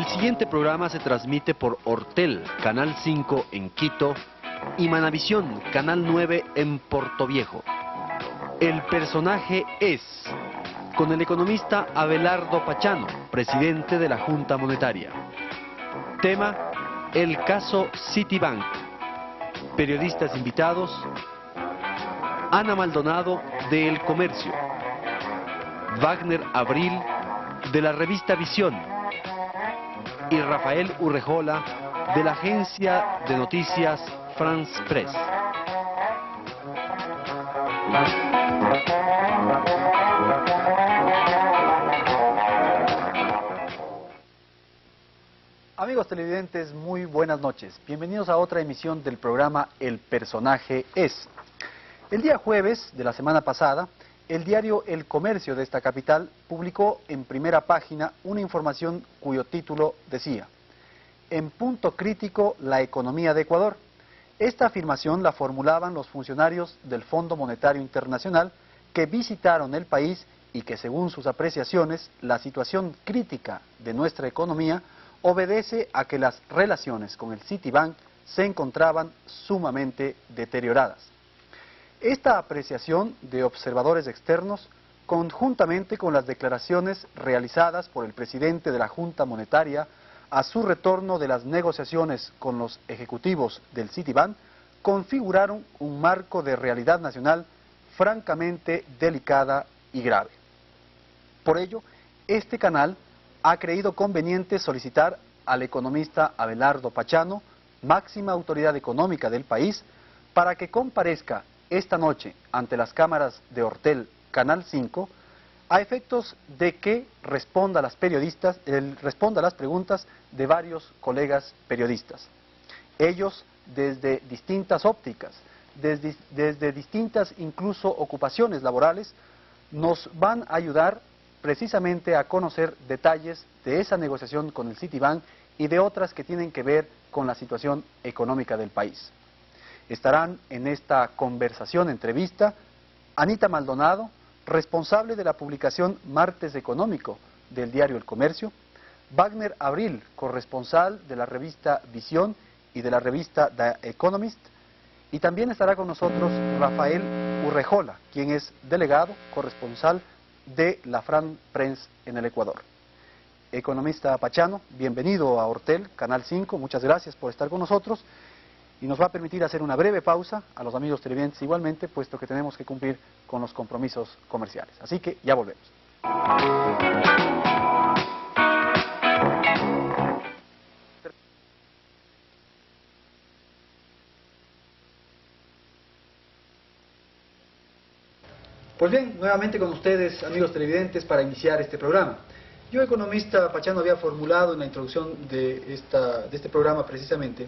El siguiente programa se transmite por Ortel, Canal 5 en Quito, y Manavisión, Canal 9 en Portoviejo. El personaje es, con el economista Abelardo Pachano, presidente de la Junta Monetaria. Tema, el caso Citibank. Periodistas invitados, Ana Maldonado, de El Comercio, Wagner Abril, de la revista Visión, y Rafael Urrejola, de la agencia de noticias France Press. Amigos televidentes, muy buenas noches. Bienvenidos a otra emisión del programa El Personaje Es. El día jueves de la semana pasada, el diario El Comercio de esta capital publicó en primera página una información cuyo título decía: en punto crítico la economía de Ecuador. Esta afirmación la formulaban los funcionarios del Fondo Monetario Internacional que visitaron el país y que, según sus apreciaciones, la situación crítica de nuestra economía obedece a que las relaciones con el Citibank se encontraban sumamente deterioradas. Esta apreciación de observadores externos, conjuntamente con las declaraciones realizadas por el presidente de la Junta Monetaria a su retorno de las negociaciones con los ejecutivos del Citibank, configuraron un marco de realidad nacional francamente delicada y grave. Por ello, este canal ha creído conveniente solicitar al economista Abelardo Pachano, máxima autoridad económica del país, para que comparezca esta noche ante las cámaras de Ortel, Canal 5, a efectos de que responda a las preguntas de varios colegas periodistas. Ellos, desde distintas ópticas, desde distintas incluso ocupaciones laborales, nos van a ayudar precisamente a conocer detalles de esa negociación con el Citibank y de otras que tienen que ver con la situación económica del país. Estarán en esta conversación, entrevista, Anita Maldonado, responsable de la publicación Martes Económico del diario El Comercio, Wagner Abril, corresponsal de la revista Visión y de la revista The Economist, y también estará con nosotros Rafael Urrejola, quien es delegado, corresponsal de la France Press en el Ecuador. Economista Pachano, bienvenido a Ortel, Canal 5, muchas gracias por estar con nosotros, y nos va a permitir hacer una breve pausa a los amigos televidentes igualmente, puesto que tenemos que cumplir con los compromisos comerciales. Así que ya volvemos. Pues bien, nuevamente con ustedes, amigos televidentes, para iniciar este programa. Yo, economista Pachano, había formulado en la introducción de este programa precisamente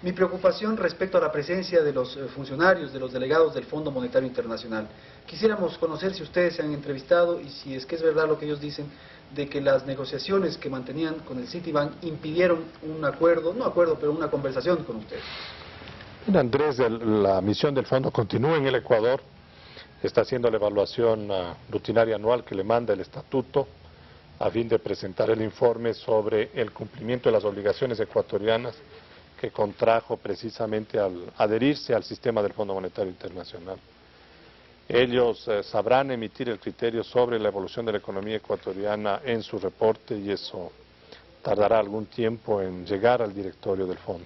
mi preocupación respecto a la presencia de los funcionarios, de los delegados del Fondo Monetario Internacional. Quisiéramos conocer si ustedes se han entrevistado y si es que es verdad lo que ellos dicen de que las negociaciones que mantenían con el Citibank impidieron un acuerdo, no acuerdo, pero una conversación con ustedes. Mira, Andrés, la misión del fondo continúa en el Ecuador, está haciendo la evaluación rutinaria anual que le manda el estatuto a fin de presentar el informe sobre el cumplimiento de las obligaciones ecuatorianas que contrajo precisamente al adherirse al sistema del Fondo Monetario Internacional. Ellos sabrán emitir el criterio sobre la evolución de la economía ecuatoriana en su reporte y eso tardará algún tiempo en llegar al directorio del fondo.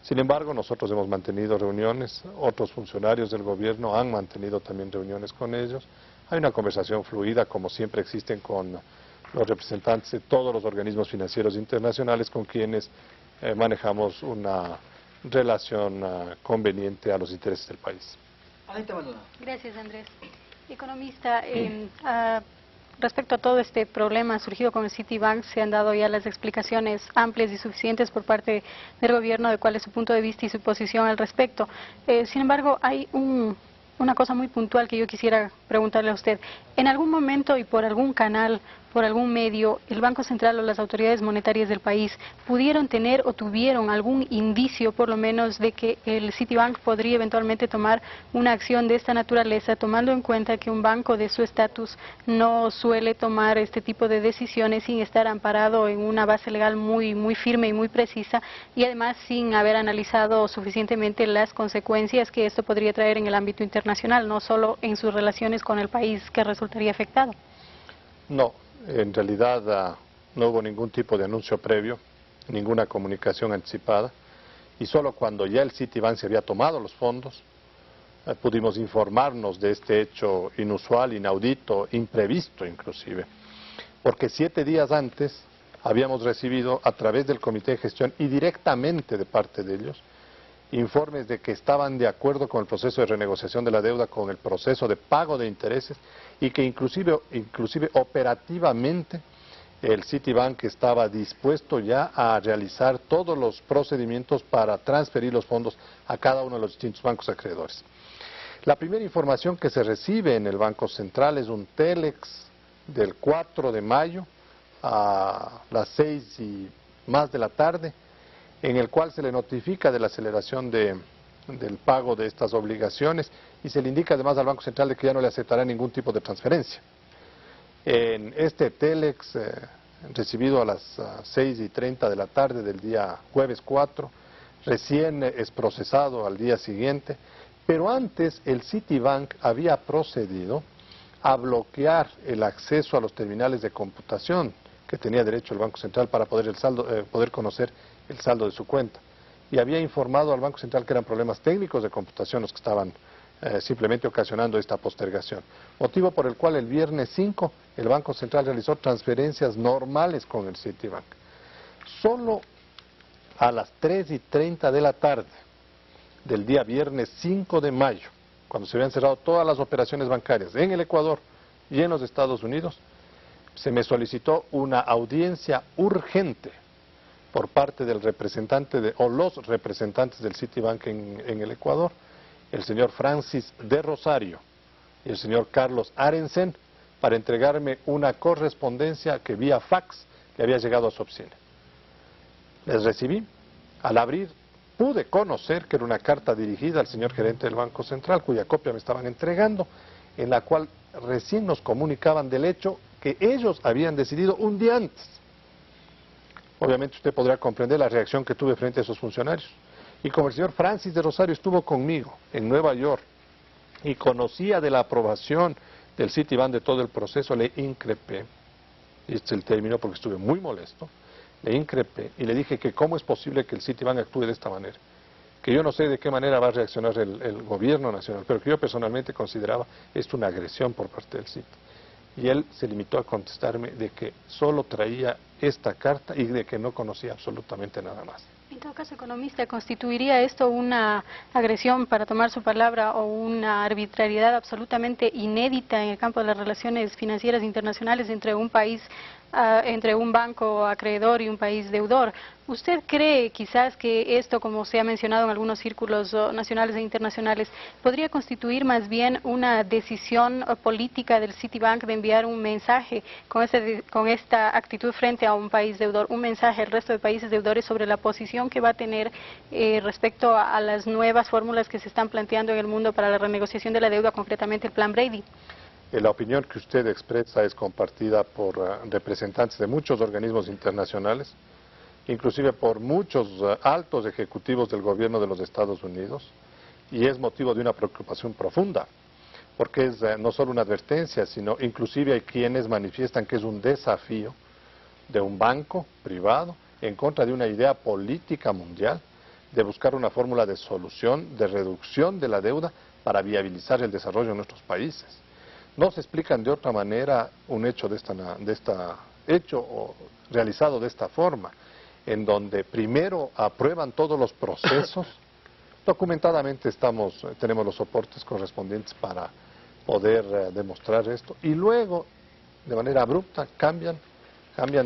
Sin embargo, nosotros hemos mantenido reuniones, otros funcionarios del gobierno han mantenido también reuniones con ellos. Hay una conversación fluida, como siempre existen con los representantes de todos los organismos financieros internacionales con quienes manejamos una relación conveniente a los intereses del país. Gracias, Andrés. Economista, respecto a todo este problema surgido con el Citibank, se han dado ya las explicaciones amplias y suficientes por parte del gobierno de cuál es su punto de vista y su posición al respecto. Sin embargo, hay una cosa muy puntual que yo quisiera preguntarle a usted. ¿En algún momento y por algún canal por algún medio, el Banco Central o las autoridades monetarias del país pudieron tener o tuvieron algún indicio, por lo menos, de que el Citibank podría eventualmente tomar una acción de esta naturaleza, tomando en cuenta que un banco de su estatus no suele tomar este tipo de decisiones sin estar amparado en una base legal muy firme y muy precisa, y además sin haber analizado suficientemente las consecuencias que esto podría traer en el ámbito internacional, no solo en sus relaciones con el país que resultaría afectado? No, en realidad no hubo ningún tipo de anuncio previo, ninguna comunicación anticipada, y solo cuando ya el Citibank se había tomado los fondos, pudimos informarnos de este hecho inusual, inaudito, imprevisto inclusive, porque 7 días antes habíamos recibido a través del Comité de Gestión y directamente de parte de ellos, informes de que estaban de acuerdo con el proceso de renegociación de la deuda, con el proceso de pago de intereses, y que inclusive operativamente el Citibank estaba dispuesto ya a realizar todos los procedimientos para transferir los fondos a cada uno de los distintos bancos acreedores. La primera información que se recibe en el Banco Central es un telex del 4 de mayo a las 6 y más de la tarde, en el cual se le notifica de la aceleración del pago de estas obligaciones y se le indica además al Banco Central de que ya no le aceptará ningún tipo de transferencia. En este telex recibido a las 6:30 de la tarde del día jueves 4, recién es procesado al día siguiente, pero antes el Citibank había procedido a bloquear el acceso a los terminales de computación que tenía derecho el Banco Central para poder conocer el saldo de su cuenta. Y había informado al Banco Central que eran problemas técnicos de computación los que estaban simplemente ocasionando esta postergación. Motivo por el cual el viernes 5 el Banco Central realizó transferencias normales con el Citibank. Solo a las 3:30 de la tarde del día viernes 5 de mayo, cuando se habían cerrado todas las operaciones bancarias en el Ecuador y en los Estados Unidos, se me solicitó una audiencia urgente por parte del representante o los representantes del Citibank en el Ecuador, el señor Francis de Rosario y el señor Carlos Arensen, para entregarme una correspondencia que vía fax le había llegado a su oficina. Les recibí. Al abrir pude conocer que era una carta dirigida al señor gerente del Banco Central, cuya copia me estaban entregando, en la cual recién nos comunicaban del hecho que ellos habían decidido un día antes. Obviamente usted podrá comprender la reacción que tuve frente a esos funcionarios. Y como el señor Francis de Rosario estuvo conmigo en Nueva York y conocía de la aprobación del Citibank de todo el proceso, le increpé, y este es el término porque estuve muy molesto, le increpé y le dije que cómo es posible que el Citibank actúe de esta manera, que yo no sé de qué manera va a reaccionar el gobierno nacional, pero que yo personalmente consideraba esto una agresión por parte del Citi. Y él se limitó a contestarme de que solo traía esta carta y de que no conocía absolutamente nada más. En todo caso, economista, ¿constituiría esto una agresión, para tomar su palabra, o una arbitrariedad absolutamente inédita en el campo de las relaciones financieras internacionales entre un país, entre un banco acreedor y un país deudor? ¿Usted cree quizás que esto, como se ha mencionado en algunos círculos nacionales e internacionales, podría constituir más bien una decisión política del Citibank de enviar un mensaje con esta actitud frente a un país deudor, un mensaje al resto de países deudores sobre la posición que va a tener respecto a las nuevas fórmulas que se están planteando en el mundo para la renegociación de la deuda, concretamente el Plan Brady? La opinión que usted expresa es compartida por representantes de muchos organismos internacionales, inclusive por muchos altos ejecutivos del gobierno de los Estados Unidos, y es motivo de una preocupación profunda, porque es no solo una advertencia, sino inclusive hay quienes manifiestan que es un desafío de un banco privado en contra de una idea política mundial de buscar una fórmula de solución, de reducción de la deuda para viabilizar el desarrollo de nuestros países. No se explican de otra manera un hecho realizado de esta forma, en donde primero aprueban todos los procesos, documentadamente tenemos los soportes correspondientes para poder demostrar esto, y luego, de manera abrupta, cambian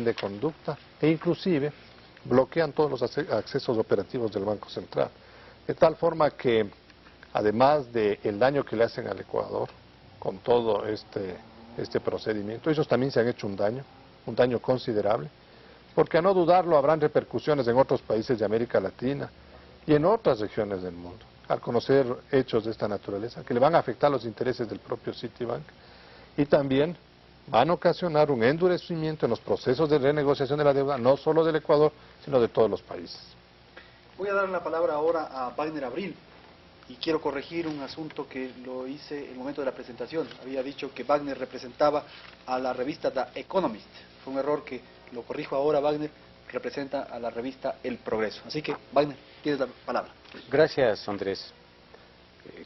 de conducta e inclusive bloquean todos los accesos operativos del Banco Central. De tal forma que, además del daño que le hacen al Ecuador con todo este procedimiento, ellos también se han hecho un daño un daño considerable, porque a no dudarlo habrán repercusiones en otros países de América Latina y en otras regiones del mundo, al conocer hechos de esta naturaleza, que le van a afectar los intereses del propio Citibank y también van a ocasionar un endurecimiento en los procesos de renegociación de la deuda, no solo del Ecuador, sino de todos los países. Voy a dar la palabra ahora a Wagner Abril y quiero corregir un asunto que lo hice en el momento de la presentación. Había dicho que Wagner representaba a la revista The Economist. Fue un error que lo corrijo ahora. Wagner representa a la revista El Progreso. Así que, Wagner, tienes la palabra. Gracias, Andrés.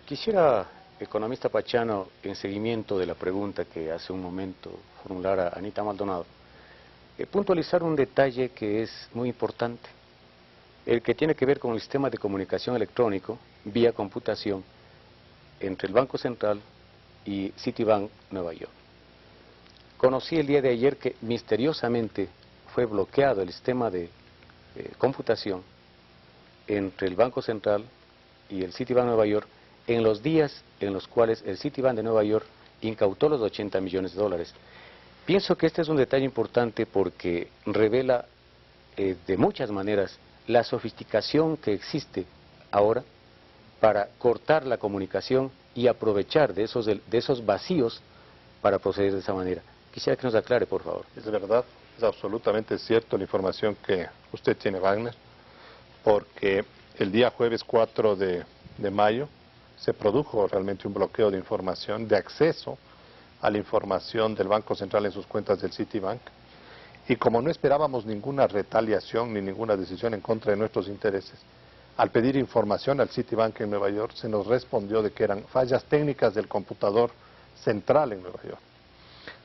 Quisiera, economista Pachano, en seguimiento de la pregunta que hace un momento formulara Anita Maldonado, puntualizar un detalle que es muy importante, el que tiene que ver con el sistema de comunicación electrónico vía computación entre el Banco Central y Citibank Nueva York. Conocí el día de ayer que misteriosamente fue bloqueado el sistema de computación entre el Banco Central y el Citibank Nueva York en los días en los cuales el Citibank de Nueva York incautó los 80 millones de dólares. Pienso que este es un detalle importante porque revela de muchas maneras la sofisticación que existe ahora para cortar la comunicación y aprovechar de esos vacíos para proceder de esa manera. Quisiera que nos aclare, por favor. Es verdad, es absolutamente cierto la información que usted tiene, Wagner, porque el día jueves 4 de mayo se produjo realmente un bloqueo de información, de acceso a la información del Banco Central en sus cuentas del Citibank, y como no esperábamos ninguna retaliación ni ninguna decisión en contra de nuestros intereses, al pedir información al Citibank en Nueva York se nos respondió de que eran fallas técnicas del computador central en Nueva York.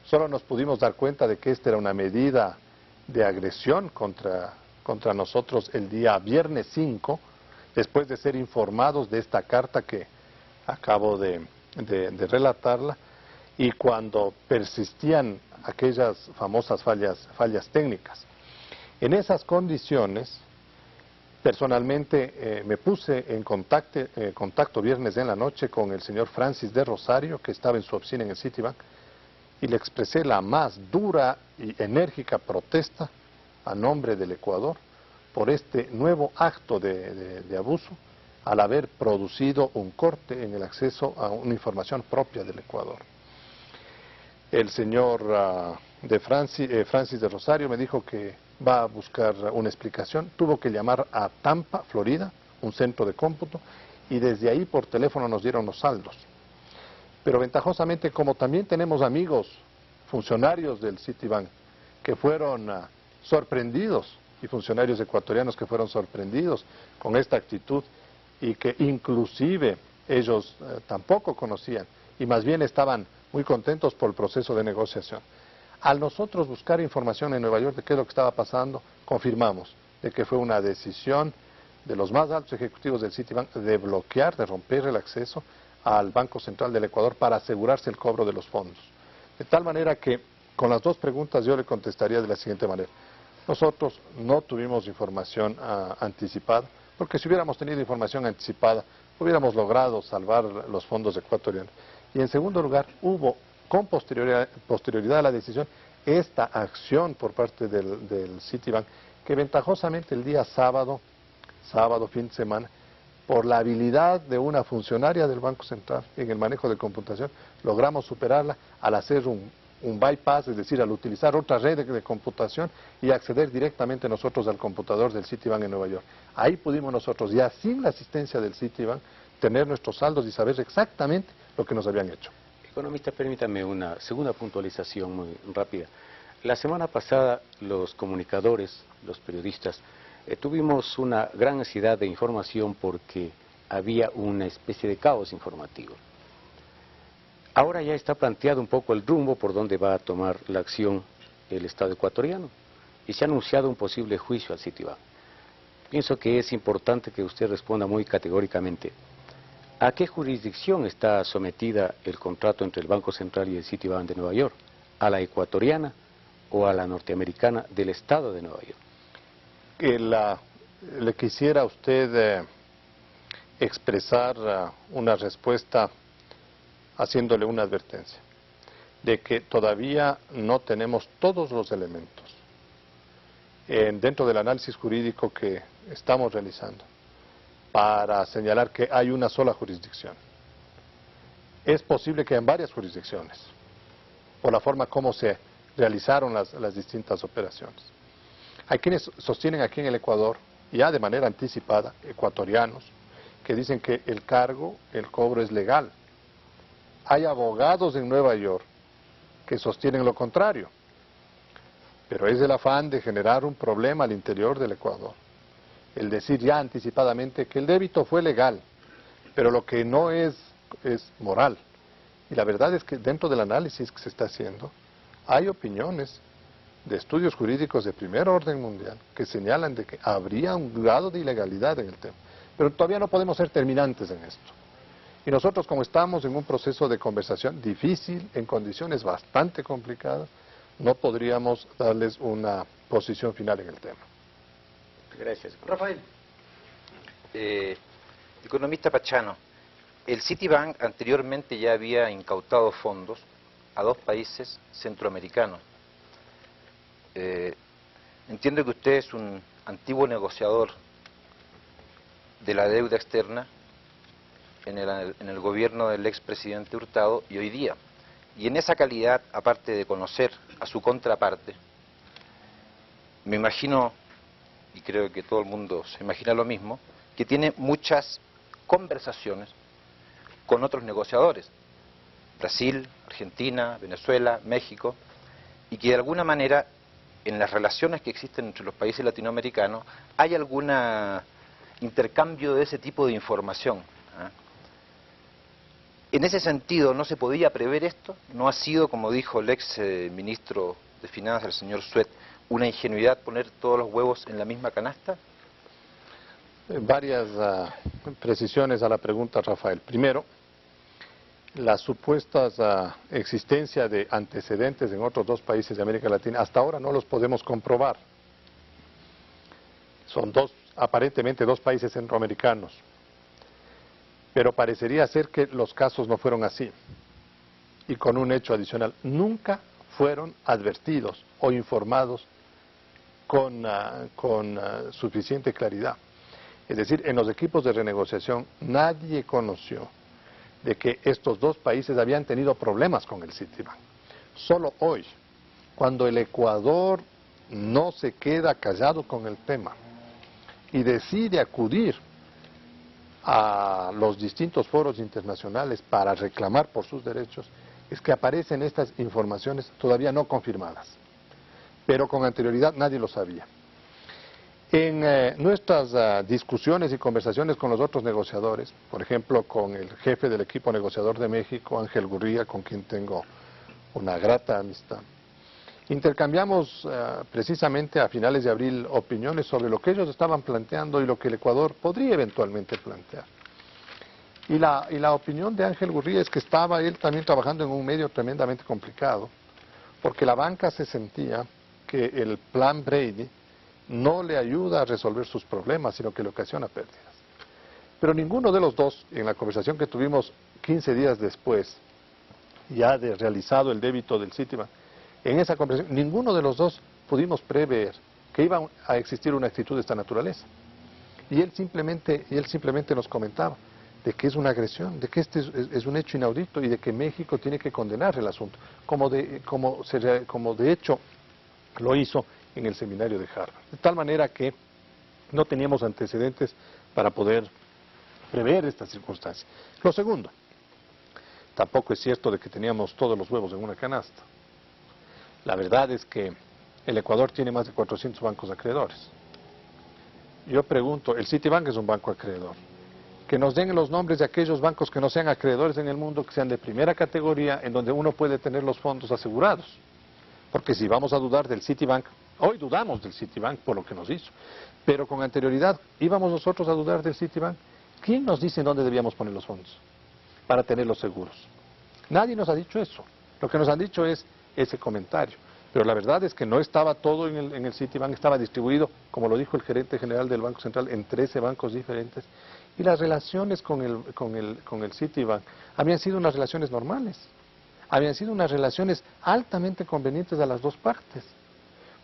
Solo nos pudimos dar cuenta de que esta era una medida de agresión contra nosotros el día viernes 5, después de ser informados de esta carta que acabo de relatarla, y cuando persistían aquellas famosas fallas técnicas. En esas condiciones, personalmente me puse en contacto viernes en la noche con el señor Francis de Rosario, que estaba en su oficina en el Citibank, y le expresé la más dura y enérgica protesta a nombre del Ecuador por este nuevo acto de abuso al haber producido un corte en el acceso a una información propia del Ecuador. El señor Francis de Rosario me dijo que va a buscar una explicación. Tuvo que llamar a Tampa, Florida, un centro de cómputo, y desde ahí por teléfono nos dieron los saldos. Pero ventajosamente, como también tenemos amigos, funcionarios del Citibank, que fueron sorprendidos, y funcionarios ecuatorianos que fueron sorprendidos con esta actitud, y que inclusive ellos tampoco conocían, y más bien estaban muy contentos por el proceso de negociación. Al nosotros buscar información en Nueva York de qué es lo que estaba pasando, confirmamos de que fue una decisión de los más altos ejecutivos del Citibank de bloquear, de romper el acceso al Banco Central del Ecuador para asegurarse el cobro de los fondos. De tal manera que, con las dos preguntas yo le contestaría de la siguiente manera. Nosotros no tuvimos información anticipada, porque si hubiéramos tenido información anticipada, hubiéramos logrado salvar los fondos ecuatorianos. Y en segundo lugar, hubo, con posterioridad a la decisión, esta acción por parte del Citibank, que ventajosamente el día sábado, fin de semana, por la habilidad de una funcionaria del Banco Central en el manejo de computación, logramos superarla al hacer un bypass, es decir, al utilizar otra red de computación y acceder directamente nosotros al computador del Citibank en Nueva York. Ahí pudimos nosotros, ya sin la asistencia del Citibank, tener nuestros saldos y saber exactamente lo que nos habían hecho. Economista, permítame una segunda puntualización muy rápida. La semana pasada los comunicadores, los periodistas, tuvimos una gran necesidad de información porque había una especie de caos informativo. Ahora ya está planteado un poco el rumbo por donde va a tomar la acción el Estado ecuatoriano y se ha anunciado un posible juicio al Citibank. Pienso que es importante que usted responda muy categóricamente. ¿A qué jurisdicción está sometida el contrato entre el Banco Central y el Citibank de Nueva York? ¿A la ecuatoriana o a la norteamericana del Estado de Nueva York? Le quisiera a usted expresar una respuesta haciéndole una advertencia. de que todavía no tenemos todos los elementos dentro del análisis jurídico que estamos realizando para señalar que hay una sola jurisdicción. Es posible que en varias jurisdicciones, por la forma como se realizaron las distintas operaciones. Hay quienes sostienen aquí en el Ecuador, ya de manera anticipada, ecuatorianos, que dicen que el cobro es legal. Hay abogados en Nueva York que sostienen lo contrario, pero es el afán de generar un problema al interior del Ecuador. El decir ya anticipadamente que el débito fue legal, pero lo que no es moral. Y la verdad es que dentro del análisis que se está haciendo, hay opiniones de estudios jurídicos de primer orden mundial que señalan de que habría un grado de ilegalidad en el tema. Pero todavía no podemos ser terminantes en esto. Y nosotros, como estamos en un proceso de conversación difícil, en condiciones bastante complicadas, no podríamos darles una posición final en el tema. Gracias. Rafael. Economista Pachano, el Citibank anteriormente ya había incautado fondos a 2 países centroamericanos. Entiendo que usted es un antiguo negociador de la deuda externa en el gobierno del expresidente Hurtado y hoy día. Y en esa calidad, aparte de conocer a su contraparte, me imagino, y creo que todo el mundo se imagina lo mismo, que tiene muchas conversaciones con otros negociadores, Brasil, Argentina, Venezuela, México, y que de alguna manera en las relaciones que existen entre los países latinoamericanos hay algún intercambio de ese tipo de información. En ese sentido, ¿no se podía prever esto? ¿No ha sido, como dijo el ex ministro de Finanzas, el señor Suet, una ingenuidad poner todos los huevos en la misma canasta? Varias precisiones a la pregunta, Rafael. Primero, las supuestas existencia de antecedentes en otros 2 países de América Latina, hasta ahora no los podemos comprobar. Son aparentemente 2 países centroamericanos. Pero parecería ser que los casos no fueron así. Y con un hecho adicional, nunca fueron advertidos o informados con suficiente claridad. Es decir, en los equipos de renegociación nadie conoció de que estos 2 países habían tenido problemas con el Citibank. Solo hoy, cuando el Ecuador no se queda callado con el tema y decide acudir a los distintos foros internacionales para reclamar por sus derechos, es que aparecen estas informaciones todavía no confirmadas, pero con anterioridad nadie lo sabía. En nuestras discusiones y conversaciones con los otros negociadores, por ejemplo con el jefe del equipo negociador de México, Ángel Gurría, con quien tengo una grata amistad, intercambiamos precisamente a finales de abril opiniones sobre lo que ellos estaban planteando y lo que el Ecuador podría eventualmente plantear. Y la opinión de Ángel Gurría es que estaba él también trabajando en un medio tremendamente complicado, porque la banca se sentía que el plan Brady no le ayuda a resolver sus problemas, sino que le ocasiona pérdidas. Pero ninguno de los 2, en la conversación que tuvimos 15 días después, ya de realizado el débito del Citibank, en esa conversación, ninguno de los 2 pudimos prever que iba a existir una actitud de esta naturaleza. Y él simplemente nos comentaba de que es una agresión, de que este es un hecho inaudito y de que México tiene que condenar el asunto, como de hecho lo hizo en el seminario de Harvard. De tal manera que no teníamos antecedentes para poder prever estas circunstancias. Lo segundo, tampoco es cierto de que teníamos todos los huevos en una canasta. La verdad es que el Ecuador tiene más de 400 bancos acreedores. Yo pregunto, el Citibank es un banco acreedor. Que nos den los nombres de aquellos bancos que no sean acreedores en el mundo, que sean de primera categoría, en donde uno puede tener los fondos asegurados. Porque si vamos a dudar del Citibank, hoy dudamos del Citibank por lo que nos hizo, pero con anterioridad, ¿íbamos nosotros a dudar del Citibank? ¿Quién nos dice en dónde debíamos poner los fondos para tenerlos seguros? Nadie nos ha dicho eso. Lo que nos han dicho es ese comentario. Pero la verdad es que no estaba todo en el Citibank, estaba distribuido, como lo dijo el gerente general del Banco Central, en 13 bancos diferentes. Y las relaciones con el Citibank habían sido unas relaciones normales. habían sido unas relaciones altamente convenientes a las dos partes.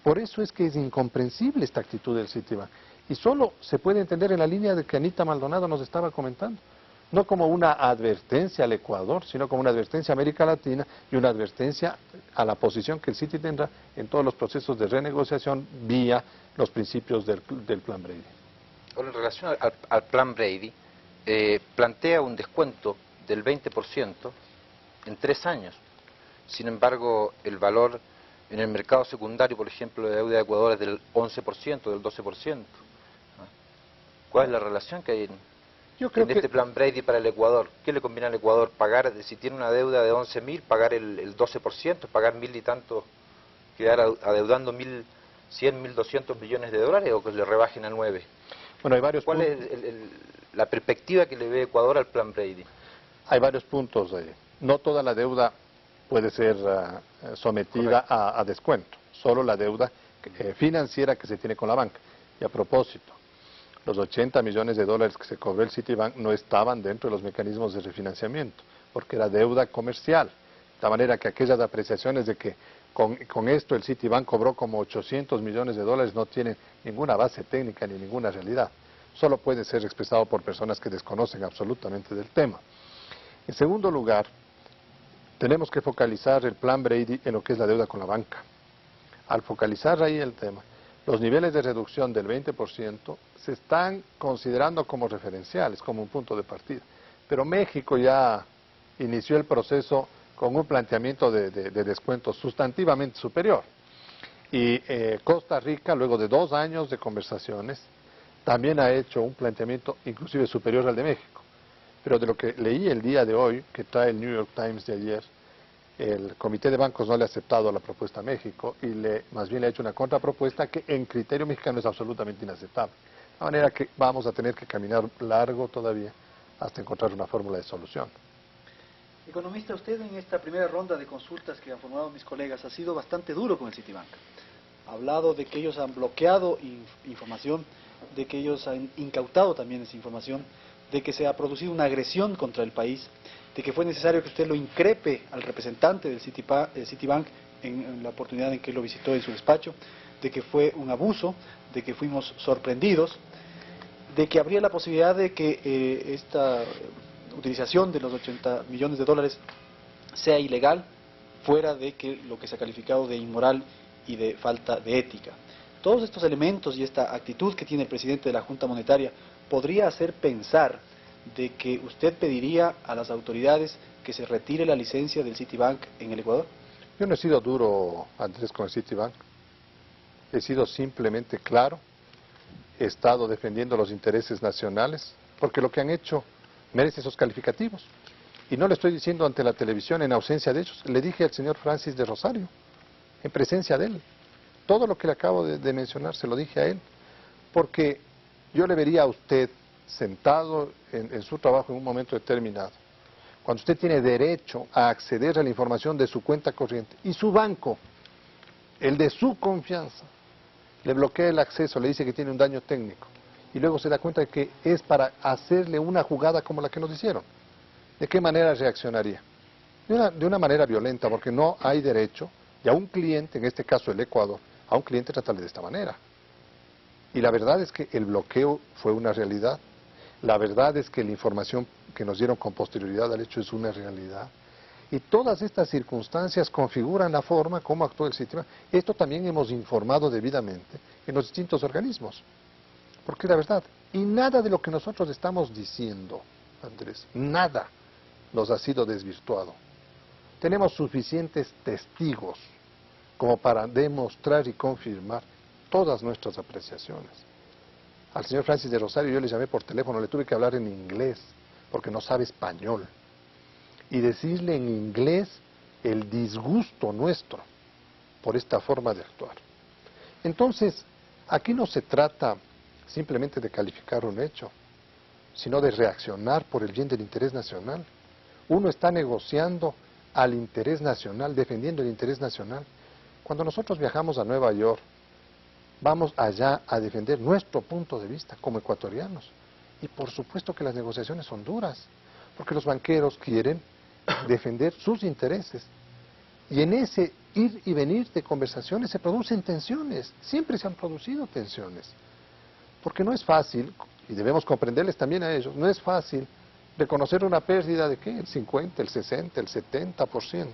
Por eso es que es incomprensible esta actitud del Citibank. Y solo se puede entender en la línea de que Anita Maldonado nos estaba comentando. No como una advertencia al Ecuador, sino como una advertencia a América Latina y una advertencia a la posición que el Citi tendrá en todos los procesos de renegociación vía los principios del Plan Brady. Ahora, en relación al Plan Brady, plantea un descuento del 20% en 3 años. Sin embargo, el valor en el mercado secundario, por ejemplo, de deuda de Ecuador es del 11%, del 12%. ¿Cuál es la relación que hay en este Plan Brady para el Ecuador? ¿Qué le conviene al Ecuador? ¿Pagar, si tiene una deuda de 11.000, pagar el 12%, pagar 1.000 y tanto, quedar adeudando 1.100, 1.200 millones de dólares, o que le rebajen a 9? Bueno, hay varios ¿Cuál puntos. es la perspectiva que le ve Ecuador al Plan Brady? Hay varios puntos. No toda la deuda puede ser sometida a descuento, solo la deuda financiera que se tiene con la banca. Y a propósito, los 80 millones de dólares que se cobró el Citibank no estaban dentro de los mecanismos de refinanciamiento, porque era deuda comercial. De manera que aquellas apreciaciones de que con esto el Citibank cobró como 800 millones de dólares no tienen ninguna base técnica ni ninguna realidad. Solo puede ser expresado por personas que desconocen absolutamente del tema. En segundo lugar, tenemos que focalizar el Plan Brady en lo que es la deuda con la banca. Al focalizar ahí el tema, los niveles de reducción del 20% se están considerando como referenciales, como un punto de partida. Pero México ya inició el proceso con un planteamiento de descuento sustantivamente superior. Y Costa Rica, luego de 2 años de conversaciones, también ha hecho un planteamiento inclusive superior al de México. Pero de lo que leí el día de hoy, que trae el New York Times de ayer, el Comité de Bancos no le ha aceptado la propuesta a México y más bien le ha hecho una contrapropuesta que en criterio mexicano es absolutamente inaceptable. De manera que vamos a tener que caminar largo todavía hasta encontrar una fórmula de solución. Economista, usted en esta primera ronda de consultas que han formado mis colegas ha sido bastante duro con el Citibank. Ha hablado de que ellos han bloqueado información, de que ellos han incautado también esa información, de que se ha producido una agresión contra el país, de que fue necesario que usted lo increpe al representante del Citibank en la oportunidad en que lo visitó en su despacho, de que fue un abuso, de que fuimos sorprendidos, de que habría la posibilidad de que esta utilización de los 80 millones de dólares sea ilegal, fuera de que lo que se ha calificado de inmoral y de falta de ética. Todos estos elementos y esta actitud que tiene el presidente de la Junta Monetaria podría hacer pensar de que usted pediría a las autoridades que se retire la licencia del Citibank en el Ecuador. Yo no he sido duro, Andrés, con el Citibank. He sido simplemente claro, he estado defendiendo los intereses nacionales, porque lo que han hecho merece esos calificativos. Y no le estoy diciendo ante la televisión en ausencia de ellos, le dije al señor Francis de Rosario, en presencia de él. Todo lo que le acabo de mencionar se lo dije a él, porque yo le vería a usted sentado en su trabajo en un momento determinado, cuando usted tiene derecho a acceder a la información de su cuenta corriente y su banco, el de su confianza, le bloquea el acceso, le dice que tiene un daño técnico y luego se da cuenta de que es para hacerle una jugada como la que nos hicieron. ¿De qué manera reaccionaría? De una manera violenta, porque no hay derecho y a un cliente, en este caso el Ecuador, a un cliente tratarle de esta manera. Y la verdad es que el bloqueo fue una realidad. La verdad es que la información que nos dieron con posterioridad al hecho es una realidad. Y todas estas circunstancias configuran la forma como actuó el sistema. Esto también hemos informado debidamente en los distintos organismos. Porque es la verdad. Y nada de lo que nosotros estamos diciendo, Andrés, nada nos ha sido desvirtuado. Tenemos suficientes testigos como para demostrar y confirmar todas nuestras apreciaciones. Al señor Francis de Rosario yo le llamé por teléfono, le tuve que hablar en inglés, porque no sabe español, y decirle en inglés el disgusto nuestro por esta forma de actuar. Entonces, aquí no se trata simplemente de calificar un hecho, sino de reaccionar por el bien del interés nacional. Uno está negociando al interés nacional, defendiendo el interés nacional. Cuando nosotros viajamos a Nueva York, vamos allá a defender nuestro punto de vista como ecuatorianos. Y por supuesto que las negociaciones son duras, porque los banqueros quieren defender sus intereses Y en ese ir y venir de conversaciones se producen tensiones, siempre se han producido tensiones. Porque no es fácil, y debemos comprenderles también a ellos, no es fácil reconocer una pérdida de ¿qué? El 50, el 60, el 70%.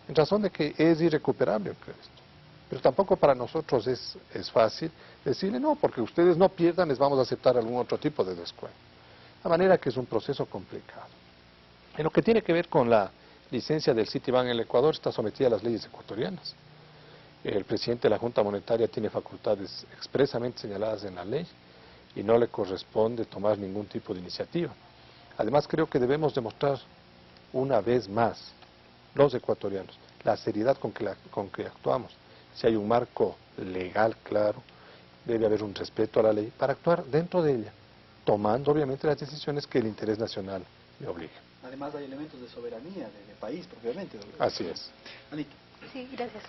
En razón de que es irrecuperable el crédito. Pero tampoco para nosotros es fácil decirle, no, porque ustedes no pierdan, les vamos a aceptar algún otro tipo de descuento. De manera que es un proceso complicado. En lo que tiene que ver con la licencia del Citibank en el Ecuador, está sometida a las leyes ecuatorianas. El presidente de la Junta Monetaria tiene facultades expresamente señaladas en la ley y no le corresponde tomar ningún tipo de iniciativa. Además, creo que debemos demostrar una vez más, los ecuatorianos, la seriedad con que actuamos. Si hay un marco legal claro, debe haber un respeto a la ley para actuar dentro de ella, tomando obviamente las decisiones que el interés nacional le obliga. Además hay elementos de soberanía de país propiamente. Así es. Anita. Sí, gracias.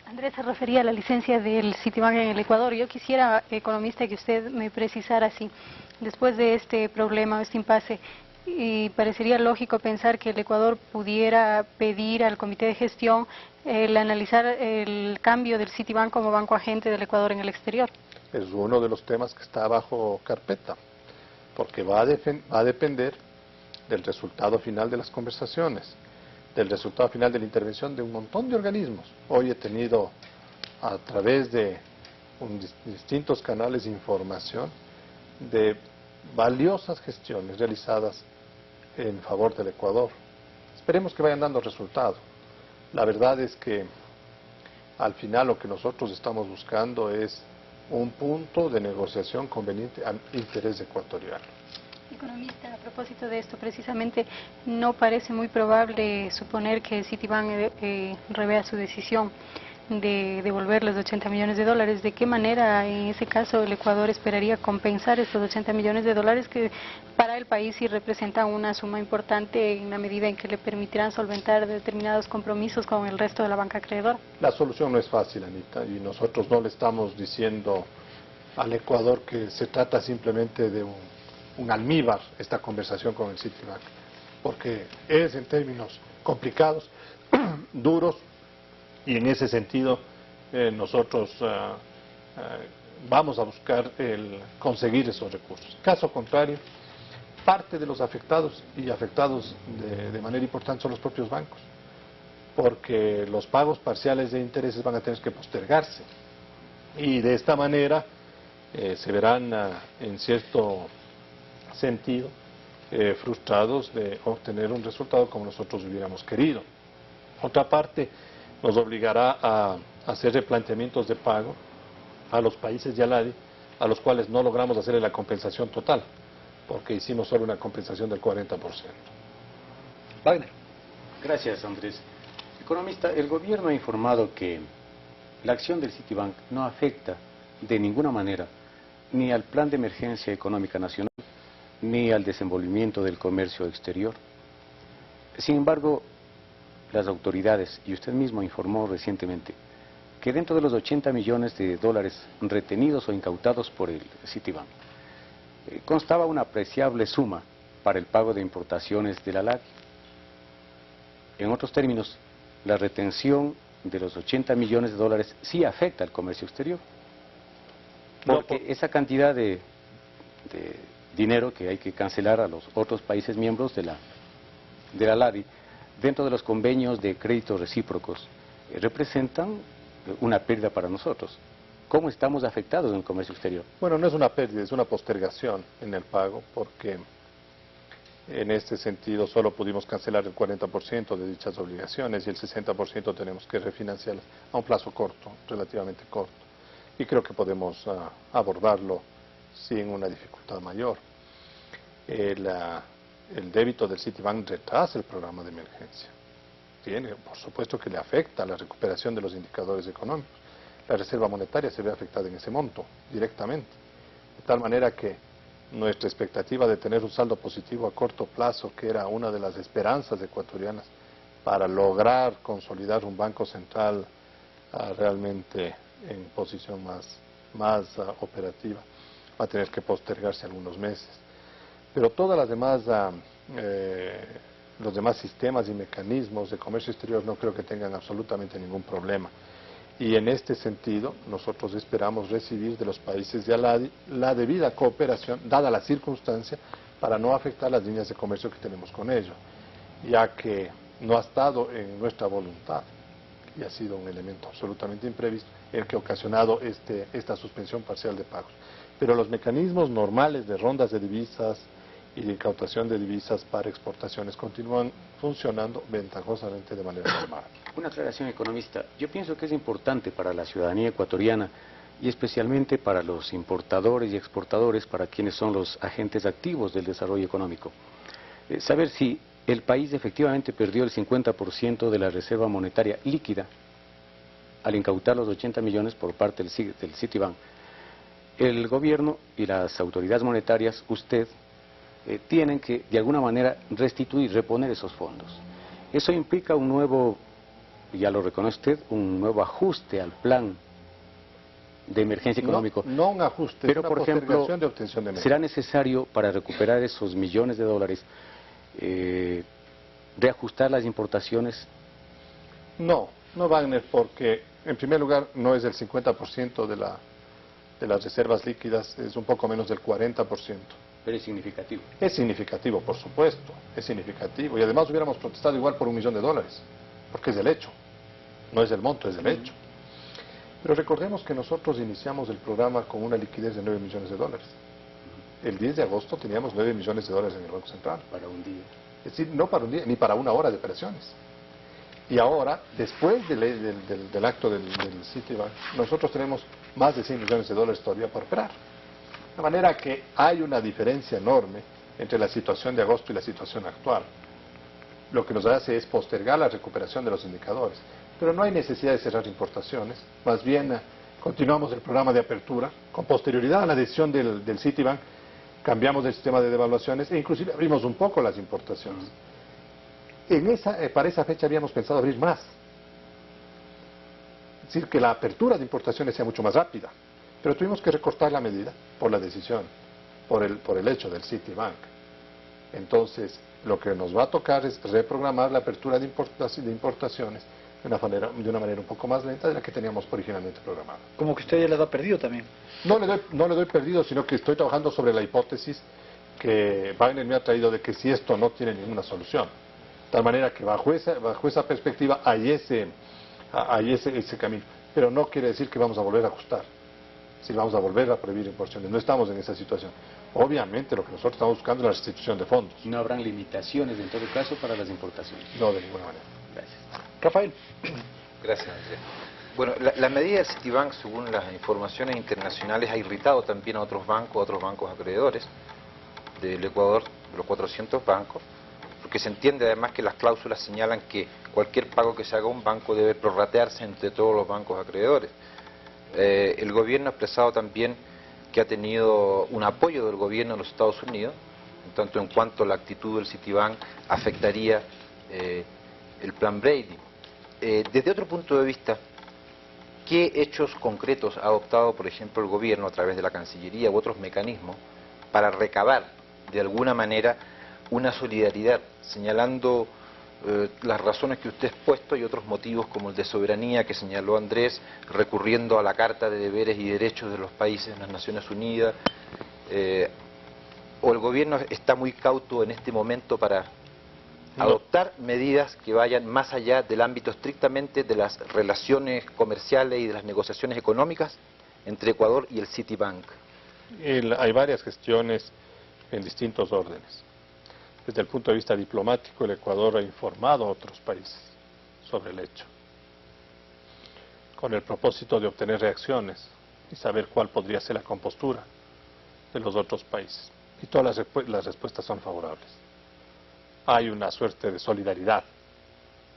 Andrés se refería a la licencia del Citibank en el Ecuador. Yo quisiera, economista, que usted me precisara si después de este problema, este impasse, y parecería lógico pensar que el Ecuador pudiera pedir al Comité de Gestión el analizar el cambio del Citibank como banco agente del Ecuador en el exterior. Es uno de los temas que está bajo carpeta, porque va a depender del resultado final de las conversaciones, del resultado final de la intervención de un montón de organismos. Hoy he tenido, a través de distintos canales de información, de valiosas gestiones realizadas en favor del Ecuador. Esperemos que vayan dando resultado. La verdad es que al final lo que nosotros estamos buscando es un punto de negociación conveniente al interés ecuatoriano. Economista, a propósito de esto, precisamente, no parece muy probable suponer que Citibank revea su decisión de devolver los 80 millones de dólares. ¿De qué manera, en ese caso, el Ecuador esperaría compensar estos 80 millones de dólares que para el país sí representan una suma importante en la medida en que le permitirán solventar determinados compromisos con el resto de la banca acreedora? La solución no es fácil, Anita, y nosotros no le estamos diciendo al Ecuador que se trata simplemente de un almíbar esta conversación con el Citibank, porque es en términos complicados, duros, y en ese sentido nosotros vamos a buscar el conseguir esos recursos. Caso contrario, parte de los afectados, y afectados de manera importante, son los propios bancos, porque los pagos parciales de intereses van a tener que postergarse, y de esta manera se verán en cierto sentido frustrados de obtener un resultado como nosotros hubiéramos querido. Otra parte nos obligará a hacer replanteamientos de pago a los países de Aladi, a los cuales no logramos hacerle la compensación total, porque hicimos solo una compensación del 40%. Wagner. Gracias, Andrés. Economista, el gobierno ha informado que la acción del Citibank no afecta de ninguna manera ni al Plan de Emergencia Económica Nacional, ni al desenvolvimiento del comercio exterior. Sin embargo, las autoridades, y usted mismo informó recientemente, que dentro de los 80 millones de dólares retenidos o incautados por el Citibank, constaba una apreciable suma para el pago de importaciones de la LAD. En otros términos, la retención de los 80 millones de dólares sí afecta al comercio exterior, porque esa cantidad de dinero que hay que cancelar a los otros países miembros de la LADI, dentro de los convenios de créditos recíprocos, representan una pérdida para nosotros. ¿Cómo estamos afectados en el comercio exterior? Bueno, no es una pérdida, es una postergación en el pago, porque en este sentido solo pudimos cancelar el 40% de dichas obligaciones y el 60% tenemos que refinanciarlas a un plazo corto, relativamente corto. Y creo que podemos abordarlo sin una dificultad mayor. El débito del Citibank retrasa el programa de emergencia. Por supuesto que le afecta a la recuperación de los indicadores económicos. La reserva monetaria se ve afectada en ese monto, directamente. De tal manera que nuestra expectativa de tener un saldo positivo a corto plazo, que era una de las esperanzas ecuatorianas para lograr consolidar un banco central realmente en posición más operativa, va a tener que postergarse algunos meses. Pero todas las demás los demás sistemas y mecanismos de comercio exterior no creo que tengan absolutamente ningún problema. Y en este sentido, nosotros esperamos recibir de los países de ALADI la debida cooperación, dada la circunstancia, para no afectar las líneas de comercio que tenemos con ellos, ya que no ha estado en nuestra voluntad y ha sido un elemento absolutamente imprevisto el que ha ocasionado esta suspensión parcial de pagos. Pero los mecanismos normales de rondas de divisas y de incautación de divisas para exportaciones continúan funcionando ventajosamente de manera normal. Una aclaración, economista. Yo pienso que es importante para la ciudadanía ecuatoriana y especialmente para los importadores y exportadores, para quienes son los agentes activos del desarrollo económico, saber si el país efectivamente perdió el 50% de la reserva monetaria líquida al incautar los 80 millones por parte del Citibank. El gobierno y las autoridades monetarias, usted, tienen que de alguna manera restituir, reponer esos fondos. Eso implica un nuevo, ya lo reconoce usted, un nuevo ajuste al plan de emergencia económico. No un ajuste, pero una por ejemplo, postergación de obtención de medios. ¿Será necesario para recuperar esos millones de dólares reajustar las importaciones? No, Wagner, porque en primer lugar no es el 50% de las reservas líquidas, es un poco menos del 40%. Pero es significativo. Es significativo, por supuesto, es significativo. Y además hubiéramos protestado igual por $1 millón, porque es el hecho. No es el monto, es el hecho. Pero recordemos que nosotros iniciamos el programa con una liquidez de $9 millones. El 10 de agosto teníamos $9 millones en el Banco Central. Para un día. Es decir, no para un día, ni para una hora de operaciones. Y ahora, después del acto del Citibank, nosotros tenemos más de $100 millones todavía por operar. De manera que hay una diferencia enorme entre la situación de agosto y la situación actual. Lo que nos hace es postergar la recuperación de los indicadores. Pero no hay necesidad de cerrar importaciones, más bien continuamos el programa de apertura. Con posterioridad a la decisión del Citibank, cambiamos el sistema de devaluaciones e inclusive abrimos un poco las importaciones. Para esa fecha habíamos pensado abrir más. Es decir, que la apertura de importaciones sea mucho más rápida. Pero tuvimos que recortar la medida por la decisión, por el hecho del Citibank. Entonces, lo que nos va a tocar es reprogramar la apertura de importaciones de una manera un poco más lenta de la que teníamos originalmente programada. Como que usted ya le da perdido también. No le doy perdido, sino que estoy trabajando sobre la hipótesis que Wagner me ha traído de que si esto no tiene ninguna solución. De tal manera que bajo esa perspectiva hay ese camino. Pero no quiere decir que vamos a volver a ajustar. Si vamos a volver a prohibir importaciones. No estamos en esa situación. Obviamente lo que nosotros estamos buscando es la restitución de fondos. ¿No habrán limitaciones en todo caso para las importaciones? No, de ninguna manera. Gracias. Rafael. Gracias, Andrés. Bueno, la medida del Citibank, según las informaciones internacionales, ha irritado también a otros bancos acreedores del Ecuador, de los 400 bancos, porque se entiende además que las cláusulas señalan que cualquier pago que se haga a un banco debe prorratearse entre todos los bancos acreedores. El gobierno ha expresado también que ha tenido un apoyo del gobierno de los Estados Unidos, en tanto en cuanto la actitud del Citibank afectaría el plan Brady. Desde otro punto de vista, ¿qué hechos concretos ha adoptado, por ejemplo, el gobierno a través de la Cancillería u otros mecanismos para recabar de alguna manera una solidaridad, señalando las razones que usted ha expuesto y otros motivos como el de soberanía que señaló Andrés, recurriendo a la Carta de Deberes y Derechos de los Países de las Naciones Unidas? ¿O el gobierno está muy cauto en este momento para adoptar medidas que vayan más allá del ámbito estrictamente de las relaciones comerciales y de las negociaciones económicas entre Ecuador y el Citibank? Hay varias gestiones en distintos órdenes. Desde el punto de vista diplomático, el Ecuador ha informado a otros países sobre el hecho, con el propósito de obtener reacciones y saber cuál podría ser la compostura de los otros países. Y todas las respuestas son favorables. Hay una suerte de solidaridad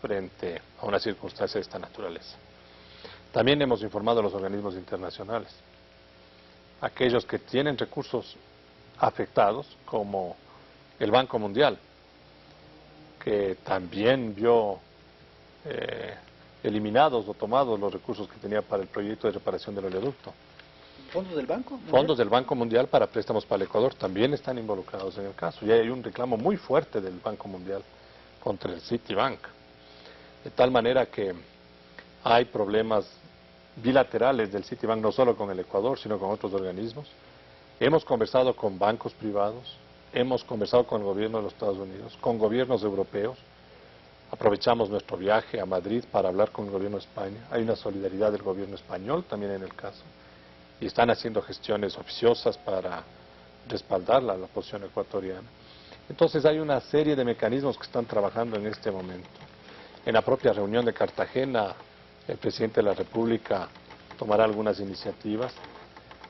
frente a una circunstancia de esta naturaleza. También hemos informado a los organismos internacionales, aquellos que tienen recursos afectados, como el Banco Mundial, que también vio eliminados o tomados los recursos que tenía para el proyecto de reparación del oleoducto. ¿Fondos del banco? Fondos del Banco Mundial para préstamos para el Ecuador también están involucrados en el caso. Y hay un reclamo muy fuerte del Banco Mundial contra el Citibank. De tal manera que hay problemas bilaterales del Citibank, no solo con el Ecuador, sino con otros organismos. Hemos conversado con bancos privados, hemos conversado con el gobierno de los Estados Unidos, con gobiernos europeos. Aprovechamos nuestro viaje a Madrid para hablar con el gobierno de España. Hay una solidaridad del gobierno español también en el caso. Y están haciendo gestiones oficiosas para respaldar la posición ecuatoriana. Entonces hay una serie de mecanismos que están trabajando en este momento. En la propia reunión de Cartagena, el presidente de la República tomará algunas iniciativas.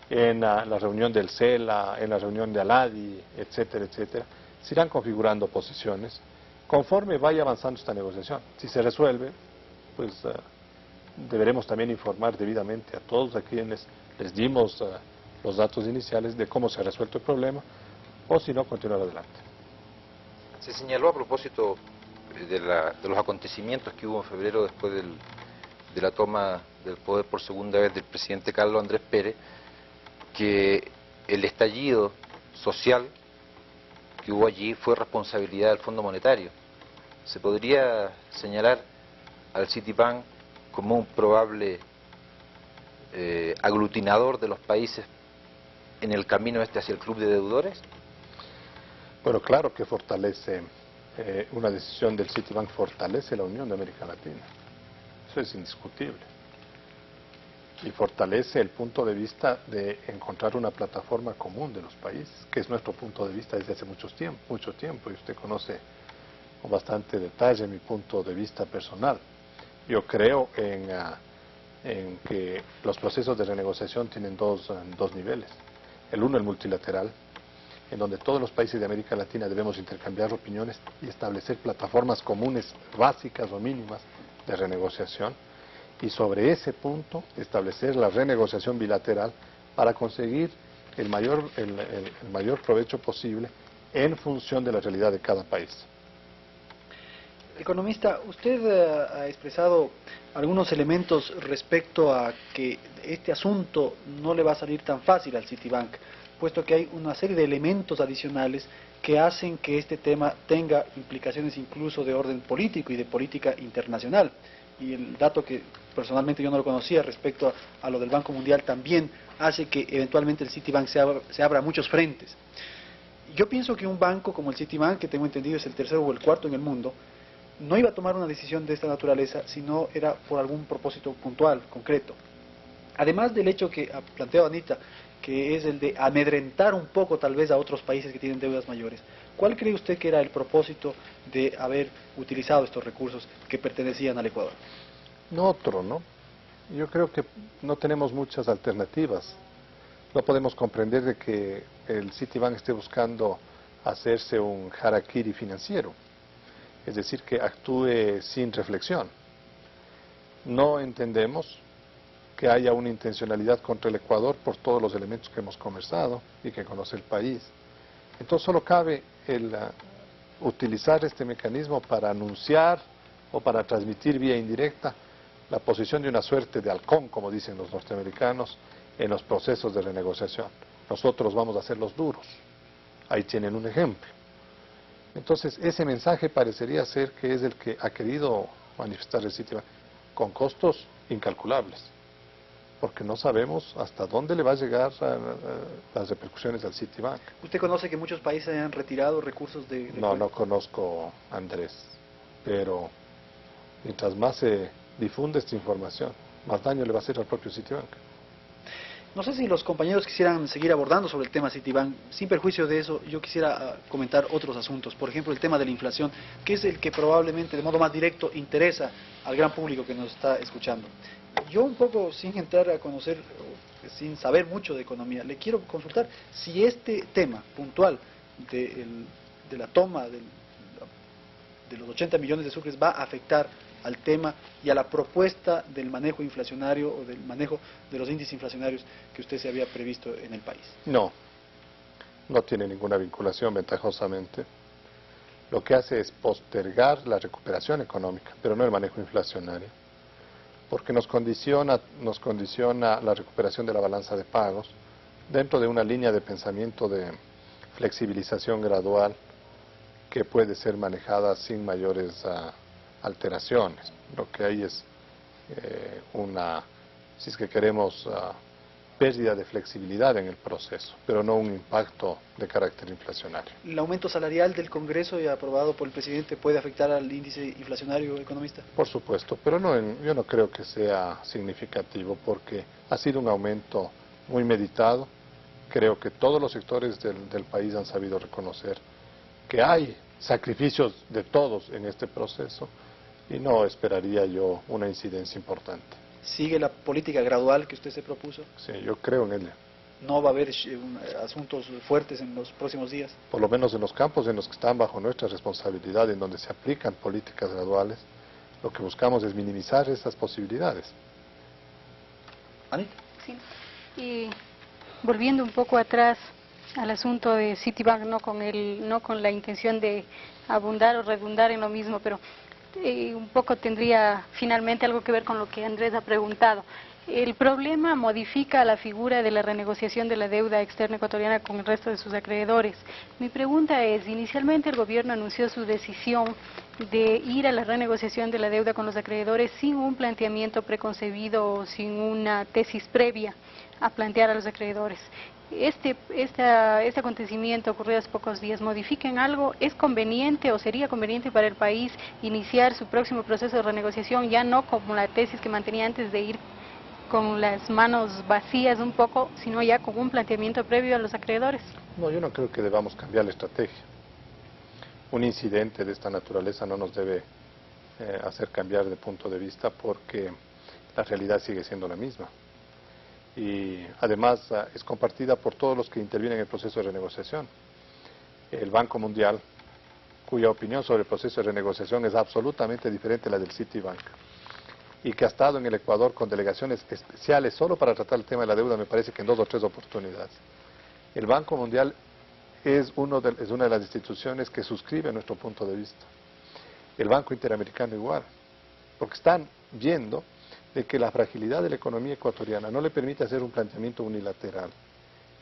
En la reunión del CELA, en la reunión de Aladi, etcétera, etcétera, se irán configurando posiciones conforme vaya avanzando esta negociación. Si se resuelve, pues deberemos también informar debidamente a todos a quienes les dimos los datos iniciales de cómo se ha resuelto el problema, o si no, continuar adelante. Se señaló a propósito de los acontecimientos que hubo en febrero después de la toma del poder por segunda vez del presidente Carlos Andrés Pérez, que el estallido social que hubo allí fue responsabilidad del Fondo Monetario. ¿Se podría señalar al Citibank como un probable aglutinador de los países en el camino hacia el club de deudores? Bueno, claro que fortalece, una decisión del Citibank fortalece la Unión de América Latina. Eso es indiscutible. Y fortalece el punto de vista de encontrar una plataforma común de los países, que es nuestro punto de vista desde hace mucho tiempo, y usted conoce con bastante detalle mi punto de vista personal. Yo creo en que los procesos de renegociación tienen dos niveles. El uno, el multilateral, en donde todos los países de América Latina debemos intercambiar opiniones y establecer plataformas comunes básicas o mínimas de renegociación, y sobre ese punto establecer la renegociación bilateral para conseguir el mayor provecho posible en función de la realidad de cada país. Economista, usted ha expresado algunos elementos respecto a que este asunto no le va a salir tan fácil al Citibank, puesto que hay una serie de elementos adicionales que hacen que este tema tenga implicaciones incluso de orden político y de política internacional. Y el dato que personalmente yo no lo conocía respecto a lo del Banco Mundial también hace que eventualmente el Citibank se abra a muchos frentes. Yo pienso que un banco como el Citibank, que tengo entendido es el tercero o el cuarto en el mundo, no iba a tomar una decisión de esta naturaleza si no era por algún propósito puntual, concreto. Además del hecho que ha planteado Anita, que es el de amedrentar un poco tal vez a otros países que tienen deudas mayores, ¿cuál cree usted que era el propósito de haber utilizado estos recursos que pertenecían al Ecuador? No otro, ¿no? Yo creo que no tenemos muchas alternativas. No podemos comprender de que el Citibank esté buscando hacerse un harakiri financiero, es decir, que actúe sin reflexión. No entendemos que haya una intencionalidad contra el Ecuador por todos los elementos que hemos conversado y que conoce el país. Entonces solo cabe utilizar este mecanismo para anunciar o para transmitir vía indirecta la posición de una suerte de halcón, como dicen los norteamericanos, en los procesos de renegociación. Nosotros vamos a ser los duros. Ahí tienen un ejemplo. Entonces ese mensaje parecería ser que es el que ha querido manifestar el Citibank, con costos incalculables, porque no sabemos hasta dónde le va a llegar las repercusiones al Citibank. ¿Usted conoce que muchos países han retirado recursos de No conozco, Andrés, pero mientras más se difunde esta información, más daño le va a hacer al propio Citibank. No sé si los compañeros quisieran seguir abordando sobre el tema Citibank. Sin perjuicio de eso, yo quisiera comentar otros asuntos. Por ejemplo, el tema de la inflación, que es el que probablemente de modo más directo interesa al gran público que nos está escuchando. Yo un poco, sin entrar a conocer, sin saber mucho de economía, le quiero consultar si este tema puntual de la toma de los 80 millones de sucres va a afectar al tema y a la propuesta del manejo inflacionario o del manejo de los índices inflacionarios que usted se había previsto en el país. No tiene ninguna vinculación ventajosamente. Lo que hace es postergar la recuperación económica, pero no el manejo inflacionario, porque nos condiciona la recuperación de la balanza de pagos dentro de una línea de pensamiento de flexibilización gradual que puede ser manejada sin mayores alteraciones. Lo que hay es si es que queremos, pérdida de flexibilidad en el proceso, pero no un impacto de carácter inflacionario. ¿El aumento salarial del Congreso y aprobado por el presidente puede afectar al índice inflacionario, economista? Por supuesto, pero yo no creo que sea significativo porque ha sido un aumento muy meditado. Creo que todos los sectores del país han sabido reconocer que hay sacrificios de todos en este proceso y no esperaría yo una incidencia importante. ¿Sigue la política gradual que usted se propuso? Sí, yo creo en ella. ¿No va a haber asuntos fuertes en los próximos días? Por lo menos en los campos en los que están bajo nuestra responsabilidad, en donde se aplican políticas graduales, lo que buscamos es minimizar esas posibilidades. Anita. Sí. Y volviendo un poco atrás al asunto de Citibank, no con la intención de abundar o redundar en lo mismo, pero un poco tendría finalmente algo que ver con lo que Andrés ha preguntado. El problema modifica la figura de la renegociación de la deuda externa ecuatoriana con el resto de sus acreedores. Mi pregunta es, inicialmente el gobierno anunció su decisión de ir a la renegociación de la deuda con los acreedores sin un planteamiento preconcebido o sin una tesis previa a plantear a los acreedores. Este acontecimiento ocurrido hace pocos días, ¿modifica en algo? ¿Es conveniente o sería conveniente para el país iniciar su próximo proceso de renegociación ya no como la tesis que mantenía antes de ir con las manos vacías un poco, sino ya con un planteamiento previo a los acreedores? No, yo no creo que debamos cambiar la estrategia. Un incidente de esta naturaleza no nos debe hacer cambiar de punto de vista porque la realidad sigue siendo la misma. Y además es compartida por todos los que intervienen en el proceso de renegociación. El Banco Mundial, cuya opinión sobre el proceso de renegociación es absolutamente diferente a la del Citibank, y que ha estado en el Ecuador con delegaciones especiales solo para tratar el tema de la deuda, me parece que en 2 o 3 oportunidades. El Banco Mundial es una de las instituciones que suscribe nuestro punto de vista. El Banco Interamericano igual, porque están viendo de que la fragilidad de la economía ecuatoriana no le permite hacer un planteamiento unilateral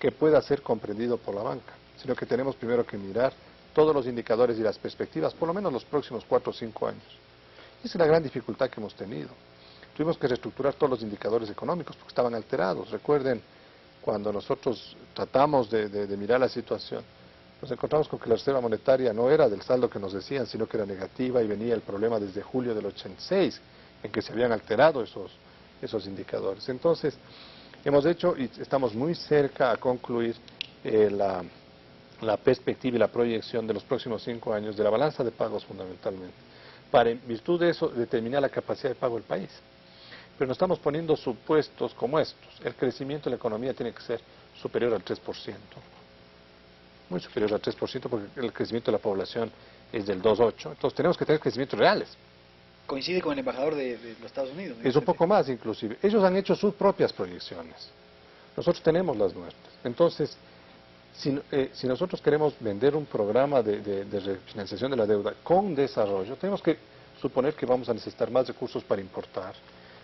que pueda ser comprendido por la banca, sino que tenemos primero que mirar todos los indicadores y las perspectivas, por lo menos los próximos 4 o 5 años. Esa es la gran dificultad que hemos tenido. Tuvimos que reestructurar todos los indicadores económicos porque estaban alterados. Recuerden, cuando nosotros tratamos de mirar la situación, nos encontramos con que la reserva monetaria no era del saldo que nos decían, sino que era negativa, y venía el problema desde julio del 86, en que se habían alterado esos indicadores. Entonces, hemos hecho y estamos muy cerca a concluir la perspectiva y la proyección de los próximos 5 años de la balanza de pagos fundamentalmente, para en virtud de eso determinar la capacidad de pago del país. Pero nos estamos poniendo supuestos como estos. El crecimiento de la economía tiene que ser superior al 3%, muy superior al 3%, porque el crecimiento de la población es del 2,8%, entonces tenemos que tener crecimientos reales. Coincide con el embajador de los Estados Unidos. Es un poco más inclusive. Ellos han hecho sus propias proyecciones. Nosotros tenemos las nuestras. Entonces, si nosotros queremos vender un programa de refinanciación de la deuda con desarrollo, tenemos que suponer que vamos a necesitar más recursos para importar,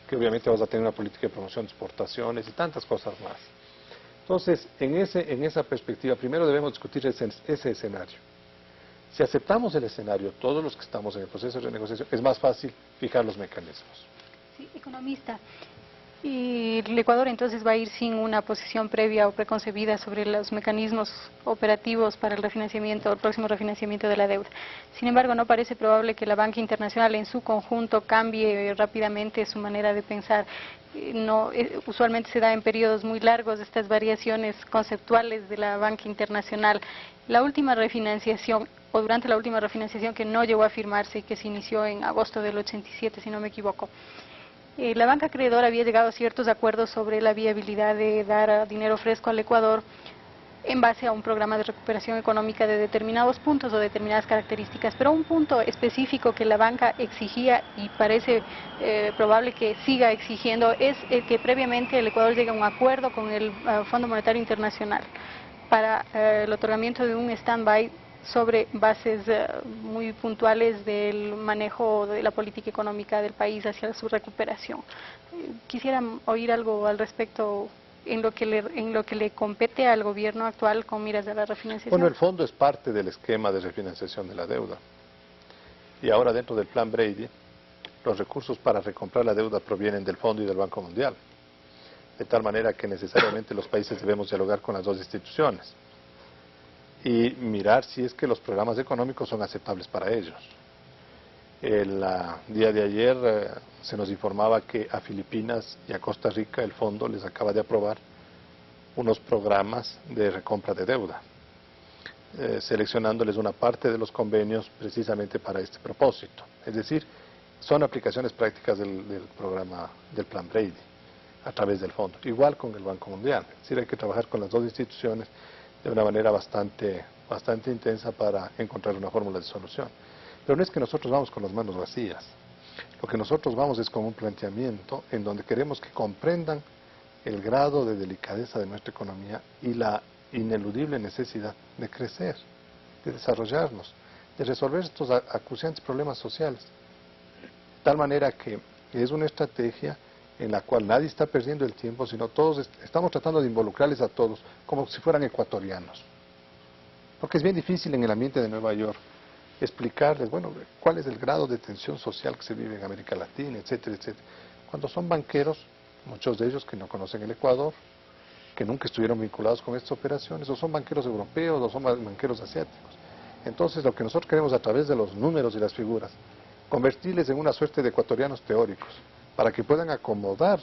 que obviamente vamos a tener una política de promoción de exportaciones y tantas cosas más. Entonces, en esa perspectiva, primero debemos discutir ese escenario. Si aceptamos el escenario, todos los que estamos en el proceso de renegociación, es más fácil fijar los mecanismos. Sí, economista. Y el Ecuador entonces va a ir sin una posición previa o preconcebida sobre los mecanismos operativos para el próximo refinanciamiento de la deuda. Sin embargo, no parece probable que la banca internacional en su conjunto cambie rápidamente su manera de pensar. Usualmente se da en periodos muy largos estas variaciones conceptuales de la banca internacional. La última refinanciación, o durante la última refinanciación que no llegó a firmarse y que se inició en agosto del 87, si no me equivoco, la banca acreedora había llegado a ciertos acuerdos sobre la viabilidad de dar dinero fresco al Ecuador en base a un programa de recuperación económica de determinados puntos o determinadas características, pero un punto específico que la banca exigía y parece probable que siga exigiendo es el que previamente el Ecuador llegue a un acuerdo con el Fondo Monetario Internacional para el otorgamiento de un stand-by sobre bases muy puntuales del manejo de la política económica del país hacia su recuperación. Quisiera oír algo al respecto en lo que le compete al gobierno actual con miras a la refinanciación? Bueno, el fondo es parte del esquema de refinanciación de la deuda. Y ahora dentro del plan Brady, los recursos para recomprar la deuda provienen del fondo y del Banco Mundial. De tal manera que necesariamente los países debemos dialogar con las dos instituciones y mirar si es que los programas económicos son aceptables para ellos. El día de ayer se nos informaba que a Filipinas y a Costa Rica el fondo les acaba de aprobar unos programas de recompra de deuda, seleccionándoles una parte de los convenios precisamente para este propósito. Es decir, son aplicaciones prácticas del programa del plan Brady a través del fondo, igual con el Banco Mundial. Es decir, hay que trabajar con las dos instituciones de una manera bastante intensa para encontrar una fórmula de solución. Pero no es que nosotros vamos con las manos vacías. Lo que nosotros vamos es con un planteamiento en donde queremos que comprendan el grado de delicadeza de nuestra economía y la ineludible necesidad de crecer, de desarrollarnos, de resolver estos acuciantes problemas sociales. De tal manera que es una estrategia en la cual nadie está perdiendo el tiempo, sino todos estamos tratando de involucrarles a todos como si fueran ecuatorianos. Porque es bien difícil en el ambiente de Nueva York explicarles, bueno, cuál es el grado de tensión social que se vive en América Latina, etcétera, etcétera. Cuando son banqueros, muchos de ellos que no conocen el Ecuador, que nunca estuvieron vinculados con estas operaciones, o son banqueros europeos, o son banqueros asiáticos. Entonces, lo que nosotros queremos a través de los números y las figuras, convertirles en una suerte de ecuatorianos teóricos, para que puedan acomodar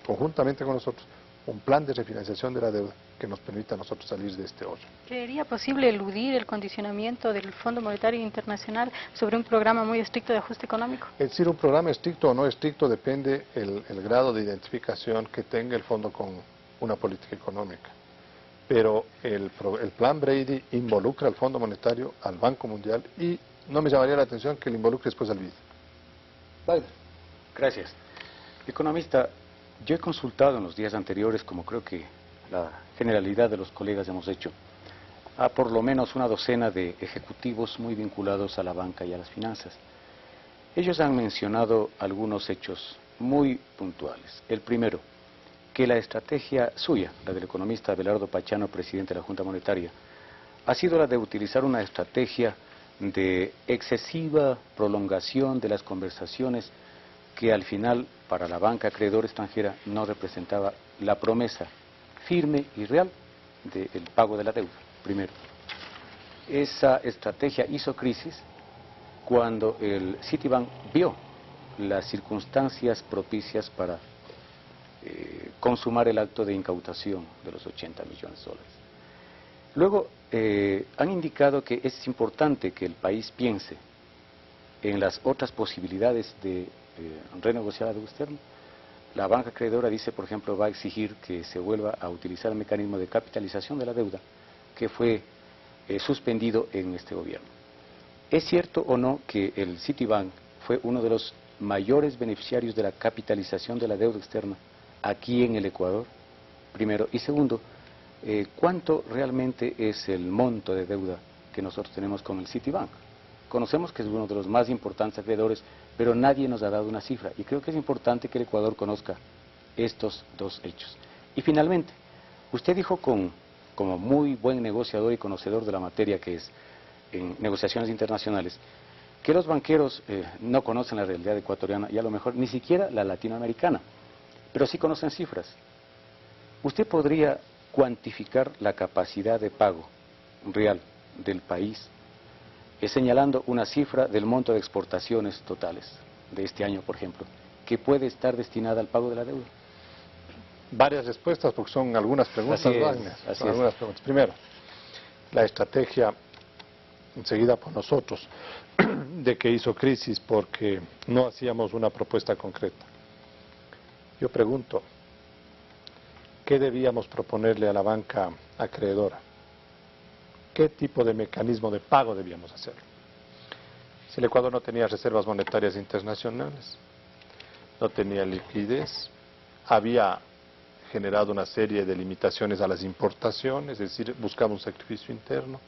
conjuntamente con nosotros un plan de refinanciación de la deuda que nos permita a nosotros salir de este hoyo. ¿Creería posible eludir el condicionamiento del Fondo Monetario Internacional sobre un programa muy estricto de ajuste económico? Es decir, un programa estricto o no estricto depende el grado de identificación que tenga el fondo con una política económica. Pero el plan Brady involucra al Fondo Monetario, al Banco Mundial, y no me llamaría la atención que le involucre después al BID. Vale. Gracias. Economista, yo he consultado en los días anteriores, como creo que la generalidad de los colegas hemos hecho, a por lo menos una docena de ejecutivos muy vinculados a la banca y a las finanzas. Ellos han mencionado algunos hechos muy puntuales. El primero, que la estrategia suya, la del economista Abelardo Pachano, presidente de la Junta Monetaria, ha sido la de utilizar una estrategia de excesiva prolongación de las conversaciones que al final para la banca acreedora extranjera no representaba la promesa firme y real del pago de la deuda, primero. Esa estrategia hizo crisis cuando el Citibank vio las circunstancias propicias para consumar el acto de incautación de los 80 millones de dólares. Luego, han indicado que es importante que el país piense en las otras posibilidades de renegociar la deuda externa. La banca acreedora dice, por ejemplo, va a exigir que se vuelva a utilizar el mecanismo de capitalización de la deuda que fue suspendido en este gobierno. ¿Es cierto o no que el Citibank fue uno de los mayores beneficiarios de la capitalización de la deuda externa aquí en el Ecuador? Primero. Y segundo, ¿cuánto realmente es el monto de deuda que nosotros tenemos con el Citibank? Conocemos que es uno de los más importantes acreedores, pero nadie nos ha dado una cifra, y creo que es importante que el Ecuador conozca estos dos hechos. Y finalmente, usted dijo como muy buen negociador y conocedor de la materia que es en negociaciones internacionales, que los banqueros no conocen la realidad ecuatoriana y a lo mejor ni siquiera la latinoamericana, pero sí conocen cifras. ¿Usted podría cuantificar la capacidad de pago real del país señalando una cifra del monto de exportaciones totales de este año, por ejemplo, que puede estar destinada al pago de la deuda? Varias respuestas, porque son algunas preguntas, Wagner. Son algunas preguntas. Primero, la estrategia seguida por nosotros de que hizo crisis porque no hacíamos una propuesta concreta. Yo pregunto, ¿qué debíamos proponerle a la banca acreedora? ¿Qué tipo de mecanismo de pago debíamos hacer? Si el Ecuador no tenía reservas monetarias internacionales, no tenía liquidez, había generado una serie de limitaciones a las importaciones, es decir, buscaba un sacrificio interno,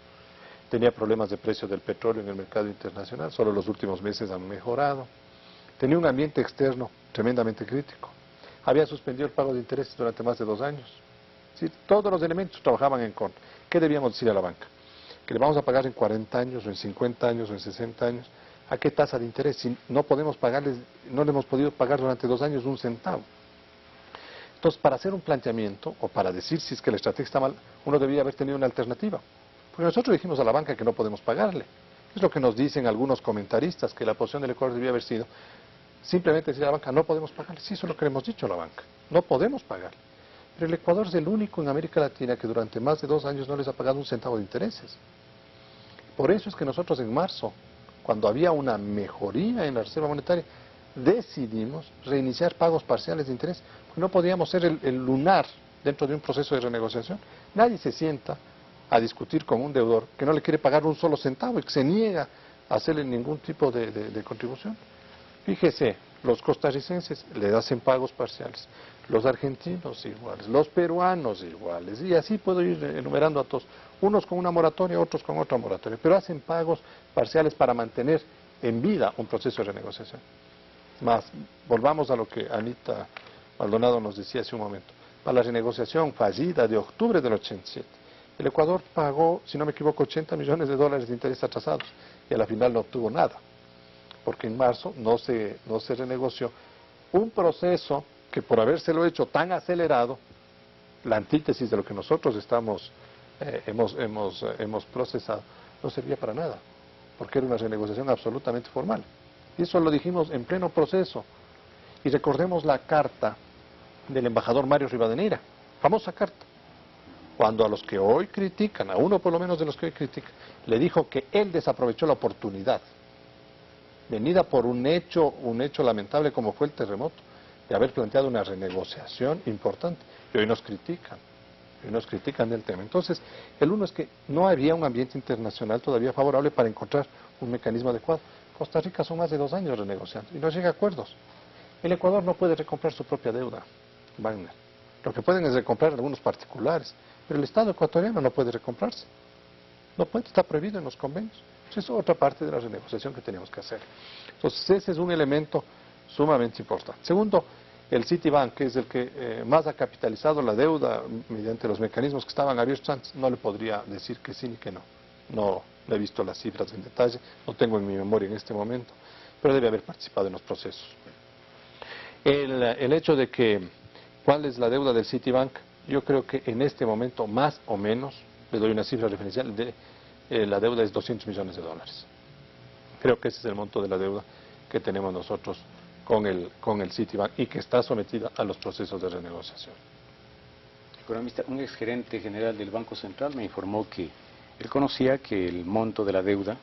tenía problemas de precio del petróleo en el mercado internacional, solo los últimos meses han mejorado, tenía un ambiente externo tremendamente crítico. había suspendido el pago de intereses durante más de 2 años. Sí, todos los elementos trabajaban en contra. ¿Qué debíamos decir a la banca? Que le vamos a pagar en 40 años, o en 50 años, o en 60 años. ¿A qué tasa de interés? Si no podemos pagarles, no le hemos podido pagar durante 2 años un centavo. Entonces, para hacer un planteamiento, o para decir si es que la estrategia está mal, uno debía haber tenido una alternativa. Porque nosotros dijimos a la banca que no podemos pagarle. Es lo que nos dicen algunos comentaristas, que la posición del Ecuador debía haber sido simplemente decir a la banca, no podemos pagarle. Sí, eso es lo que le hemos dicho a la banca. No podemos pagarle. Pero el Ecuador es el único en América Latina que durante más de 2 años no les ha pagado un centavo de intereses. Por eso es que nosotros en marzo, cuando había una mejoría en la Reserva Monetaria, decidimos reiniciar pagos parciales de interés, porque no podíamos ser el lunar dentro de un proceso de renegociación. Nadie se sienta a discutir con un deudor que no le quiere pagar un solo centavo y que se niega a hacerle ningún tipo de contribución. Fíjese, los costarricenses le hacen pagos parciales, los argentinos iguales, los peruanos iguales, y así puedo ir enumerando a todos, unos con una moratoria, otros con otra moratoria, pero hacen pagos parciales para mantener en vida un proceso de renegociación. Más, volvamos a lo que Anita Maldonado nos decía hace un momento, para la renegociación fallida de octubre del 87, el Ecuador pagó, si no me equivoco, $80 millones de intereses atrasados, y a la final no obtuvo nada, porque en marzo no se renegoció un proceso que por habérselo hecho tan acelerado, la antítesis de lo que nosotros hemos procesado, no servía para nada, porque era una renegociación absolutamente formal. Y eso lo dijimos en pleno proceso. Y recordemos la carta del embajador Mario Rivadeneira, famosa carta, cuando a los que hoy critican, a uno por lo menos de los que hoy critican, le dijo que él desaprovechó la oportunidad venida por un hecho lamentable como fue el terremoto, de haber planteado una renegociación importante, y hoy nos critican del tema. Entonces, el uno es que no había un ambiente internacional todavía favorable para encontrar un mecanismo adecuado. Costa Rica son más de 2 años renegociando y no llega a acuerdos. El Ecuador no puede recomprar su propia deuda, Wagner. Lo que pueden es recomprar algunos particulares, pero el Estado ecuatoriano no puede recomprarse. No puede, está prohibido en los convenios. Eso es otra parte de la renegociación que tenemos que hacer. Entonces, ese es un elemento sumamente importante. Segundo, el Citibank, que es el que más ha capitalizado la deuda mediante los mecanismos que estaban abiertos antes, no le podría decir que sí ni que no. No he visto las cifras en detalle, no tengo en mi memoria en este momento, pero debe haber participado en los procesos. El hecho de que, ¿cuál es la deuda del Citibank? Yo creo que en este momento, más o menos, le doy una cifra referencial, la deuda es $200 millones. Creo que ese es el monto de la deuda que tenemos nosotros con el Citibank y que está sometida a los procesos de renegociación. Economista, un exgerente general del Banco Central me informó que él conocía que el monto de la deuda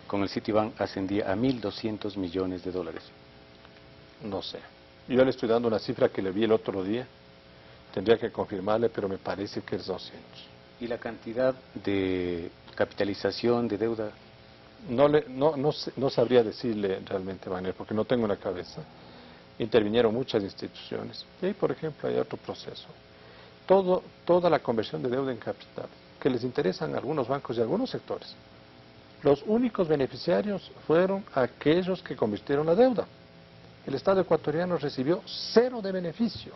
con el Citibank ascendía a $1.200 millones. No sé. Yo le estoy dando una cifra que le vi el otro día. Tendría que confirmarle, pero me parece que es 200. ¿Y la cantidad de capitalización de deuda? No sabría decirle realmente, Manuel, porque no tengo en la cabeza. Intervinieron muchas instituciones. Y ahí, por ejemplo, hay otro proceso. Toda la conversión de deuda en capital, que les interesan a algunos bancos y a algunos sectores. Los únicos beneficiarios fueron aquellos que convirtieron la deuda. El Estado ecuatoriano recibió 0 de beneficio.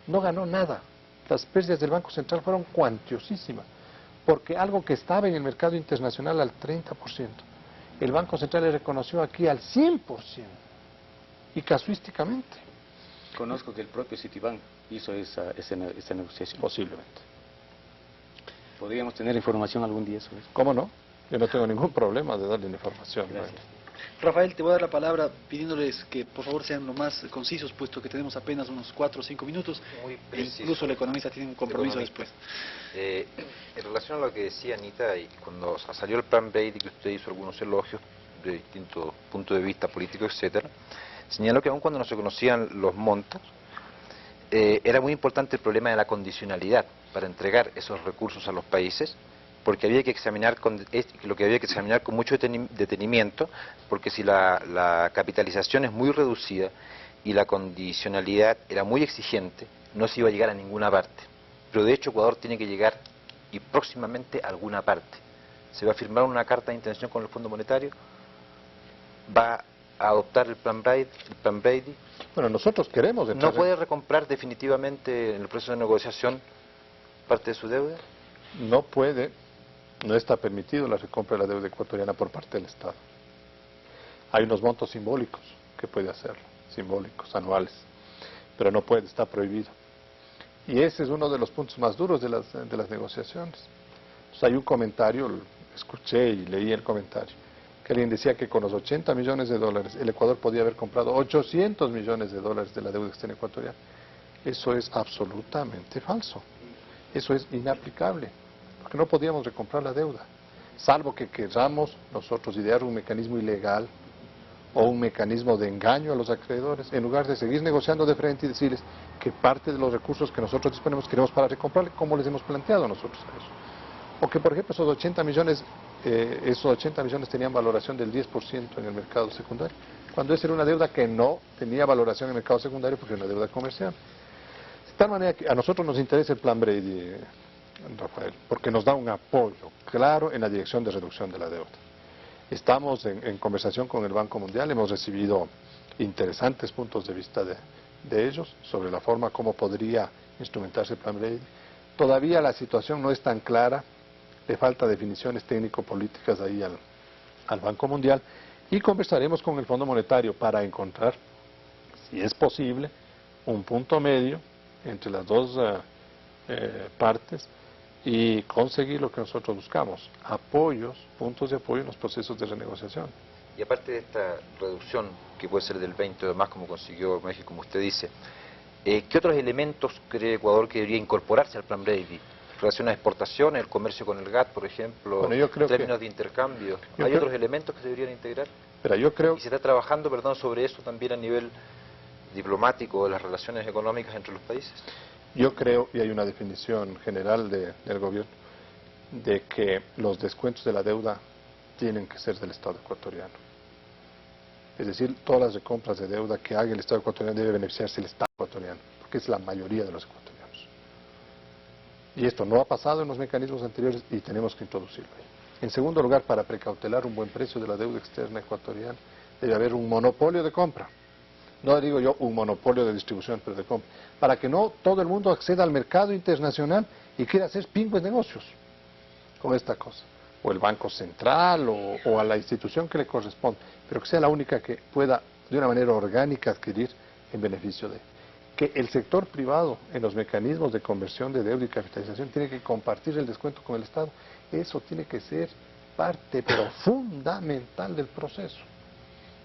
No ganó nada. Las pérdidas del Banco Central fueron cuantiosísimas, porque algo que estaba en el mercado internacional al 30%, el Banco Central le reconoció aquí al 100%, y casuísticamente. Conozco que el propio Citibank hizo esa negociación. Posiblemente. ¿Podríamos tener información algún día sobre eso? ¿Cómo no? Yo no tengo ningún problema de darle la información. Gracias. Bueno. Rafael, te voy a dar la palabra pidiéndoles que por favor sean lo más concisos, puesto que tenemos apenas unos 4 o 5 minutos. Muy preciso. Incluso el economista tiene un compromiso después. En relación a lo que decía Anita, y cuando salió el plan Brady, que usted hizo algunos elogios de distintos puntos de vista políticos, etcétera, señaló que aun cuando no se conocían los montos, era muy importante el problema de la condicionalidad para entregar esos recursos a los países, porque había que examinar con mucho detenimiento, porque si la capitalización es muy reducida y la condicionalidad era muy exigente, no se iba a llegar a ninguna parte. Pero de hecho Ecuador tiene que llegar, y próximamente, a alguna parte. Se va a firmar una carta de intención con el Fondo Monetario, va a adoptar el plan Brady? Bueno, nosotros queremos entrar ¿No puede recomprar definitivamente en el proceso de negociación parte de su deuda? No puede, no está permitido la recompra de la deuda ecuatoriana por parte del Estado. Hay unos montos simbólicos que puede hacerlo, simbólicos, anuales, pero no puede, está prohibido. Y ese es uno de los puntos más duros de las negociaciones. Entonces, hay un comentario, escuché y leí el comentario, que alguien decía que con los 80 millones de dólares el Ecuador podía haber comprado 800 millones de dólares de la deuda externa ecuatoriana. Eso es absolutamente falso. Eso es inaplicable, porque no podíamos recomprar la deuda, salvo que queramos nosotros idear un mecanismo ilegal o un mecanismo de engaño a los acreedores, en lugar de seguir negociando de frente y decirles que parte de los recursos que nosotros disponemos queremos para recomprarle, como les hemos planteado nosotros eso. O que, por ejemplo, esos 80 millones tenían valoración del 10% en el mercado secundario, cuando esa era una deuda que no tenía valoración en el mercado secundario porque era una deuda comercial. De tal manera que a nosotros nos interesa el plan Brady, Rafael, porque nos da un apoyo claro en la dirección de reducción de la deuda. Estamos en conversación con el Banco Mundial, hemos recibido interesantes puntos de vista de ellos sobre la forma como podría instrumentarse el plan Brady. Todavía la situación no es tan clara, le falta definiciones técnico-políticas ahí al Banco Mundial, y conversaremos con el Fondo Monetario para encontrar, si es posible, un punto medio entre las dos partes y conseguir lo que nosotros buscamos, apoyos, puntos de apoyo en los procesos de renegociación. Y aparte de esta reducción, que puede ser del 20 o más, como consiguió México, como usted dice, ¿qué otros elementos cree Ecuador que debería incorporarse al plan Brady? Relación a exportaciones, el comercio con el GATT, por ejemplo, bueno, yo creo términos de intercambio. ¿Hay otros elementos que se deberían integrar? Pero yo creo... ¿Y se está trabajando, sobre eso también a nivel diplomático de las relaciones económicas entre los países? Yo creo, y hay una definición general del gobierno, de que los descuentos de la deuda tienen que ser del Estado ecuatoriano. Es decir, todas las recompras de deuda que haga el Estado ecuatoriano debe beneficiarse el Estado ecuatoriano, porque es la mayoría de los ecuatorianos. Y esto no ha pasado en los mecanismos anteriores y tenemos que introducirlo ahí. En segundo lugar, para precautelar un buen precio de la deuda externa ecuatoriana, debe haber un monopolio de compra. No digo yo un monopolio de distribución, pero de compra. Para que no todo el mundo acceda al mercado internacional y quiera hacer pingües negocios con esta cosa. O el Banco Central o a la institución que le corresponde, pero que sea la única que pueda de una manera orgánica adquirir en beneficio de él. Que el sector privado en los mecanismos de conversión de deuda y capitalización tiene que compartir el descuento con el Estado. Eso tiene que ser parte, pero fundamental del proceso.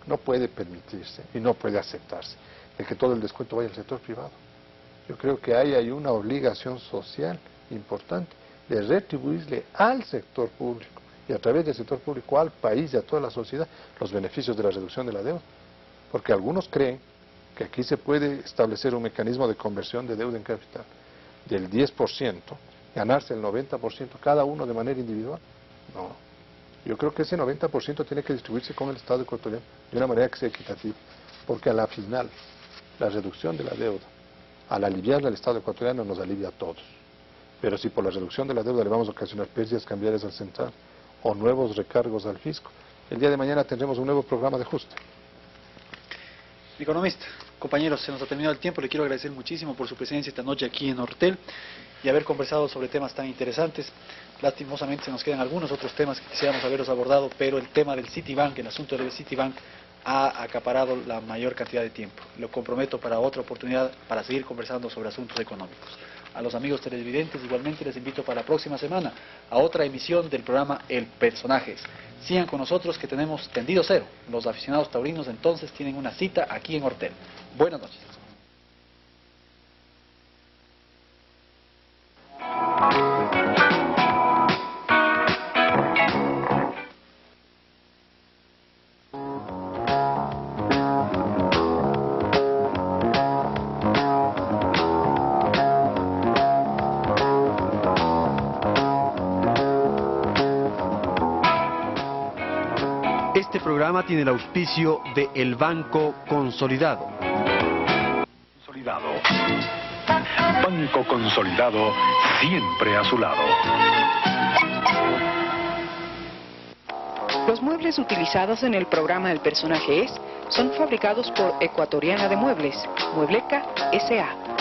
No puede permitirse y no puede aceptarse de que todo el descuento vaya al sector privado. Yo creo que ahí hay una obligación social importante de retribuirle al sector público y a través del sector público al país y a toda la sociedad los beneficios de la reducción de la deuda. Porque algunos creen que aquí se puede establecer un mecanismo de conversión de deuda en capital del 10%, ganarse el 90% cada uno de manera individual. No, yo creo que ese 90% tiene que distribuirse con el Estado ecuatoriano de una manera que sea equitativa, porque a la final la reducción de la deuda, al aliviar al Estado ecuatoriano, nos alivia a todos. Pero si por la reducción de la deuda le vamos a ocasionar pérdidas cambiarias al central o nuevos recargos al fisco, el día de mañana tendremos un nuevo programa de ajuste. Economista, compañeros, se nos ha terminado el tiempo. Le quiero agradecer muchísimo por su presencia esta noche aquí en Ortel y haber conversado sobre temas tan interesantes. Lastimosamente se nos quedan algunos otros temas que quisiéramos haberlos abordado, pero el tema del Citibank, el asunto del Citibank, ha acaparado la mayor cantidad de tiempo. Lo comprometo para otra oportunidad para seguir conversando sobre asuntos económicos. A los amigos televidentes igualmente les invito para la próxima semana a otra emisión del programa El Personajes. Sigan con nosotros que tenemos tendido cero. Los aficionados taurinos entonces tienen una cita aquí en Ortel. Buenas noches. Este programa tiene el auspicio de El Banco Consolidado. Banco Consolidado, siempre a su lado. Los muebles utilizados en el programa El Personaje Es son fabricados por Ecuatoriana de Muebles, Muebleca S.A.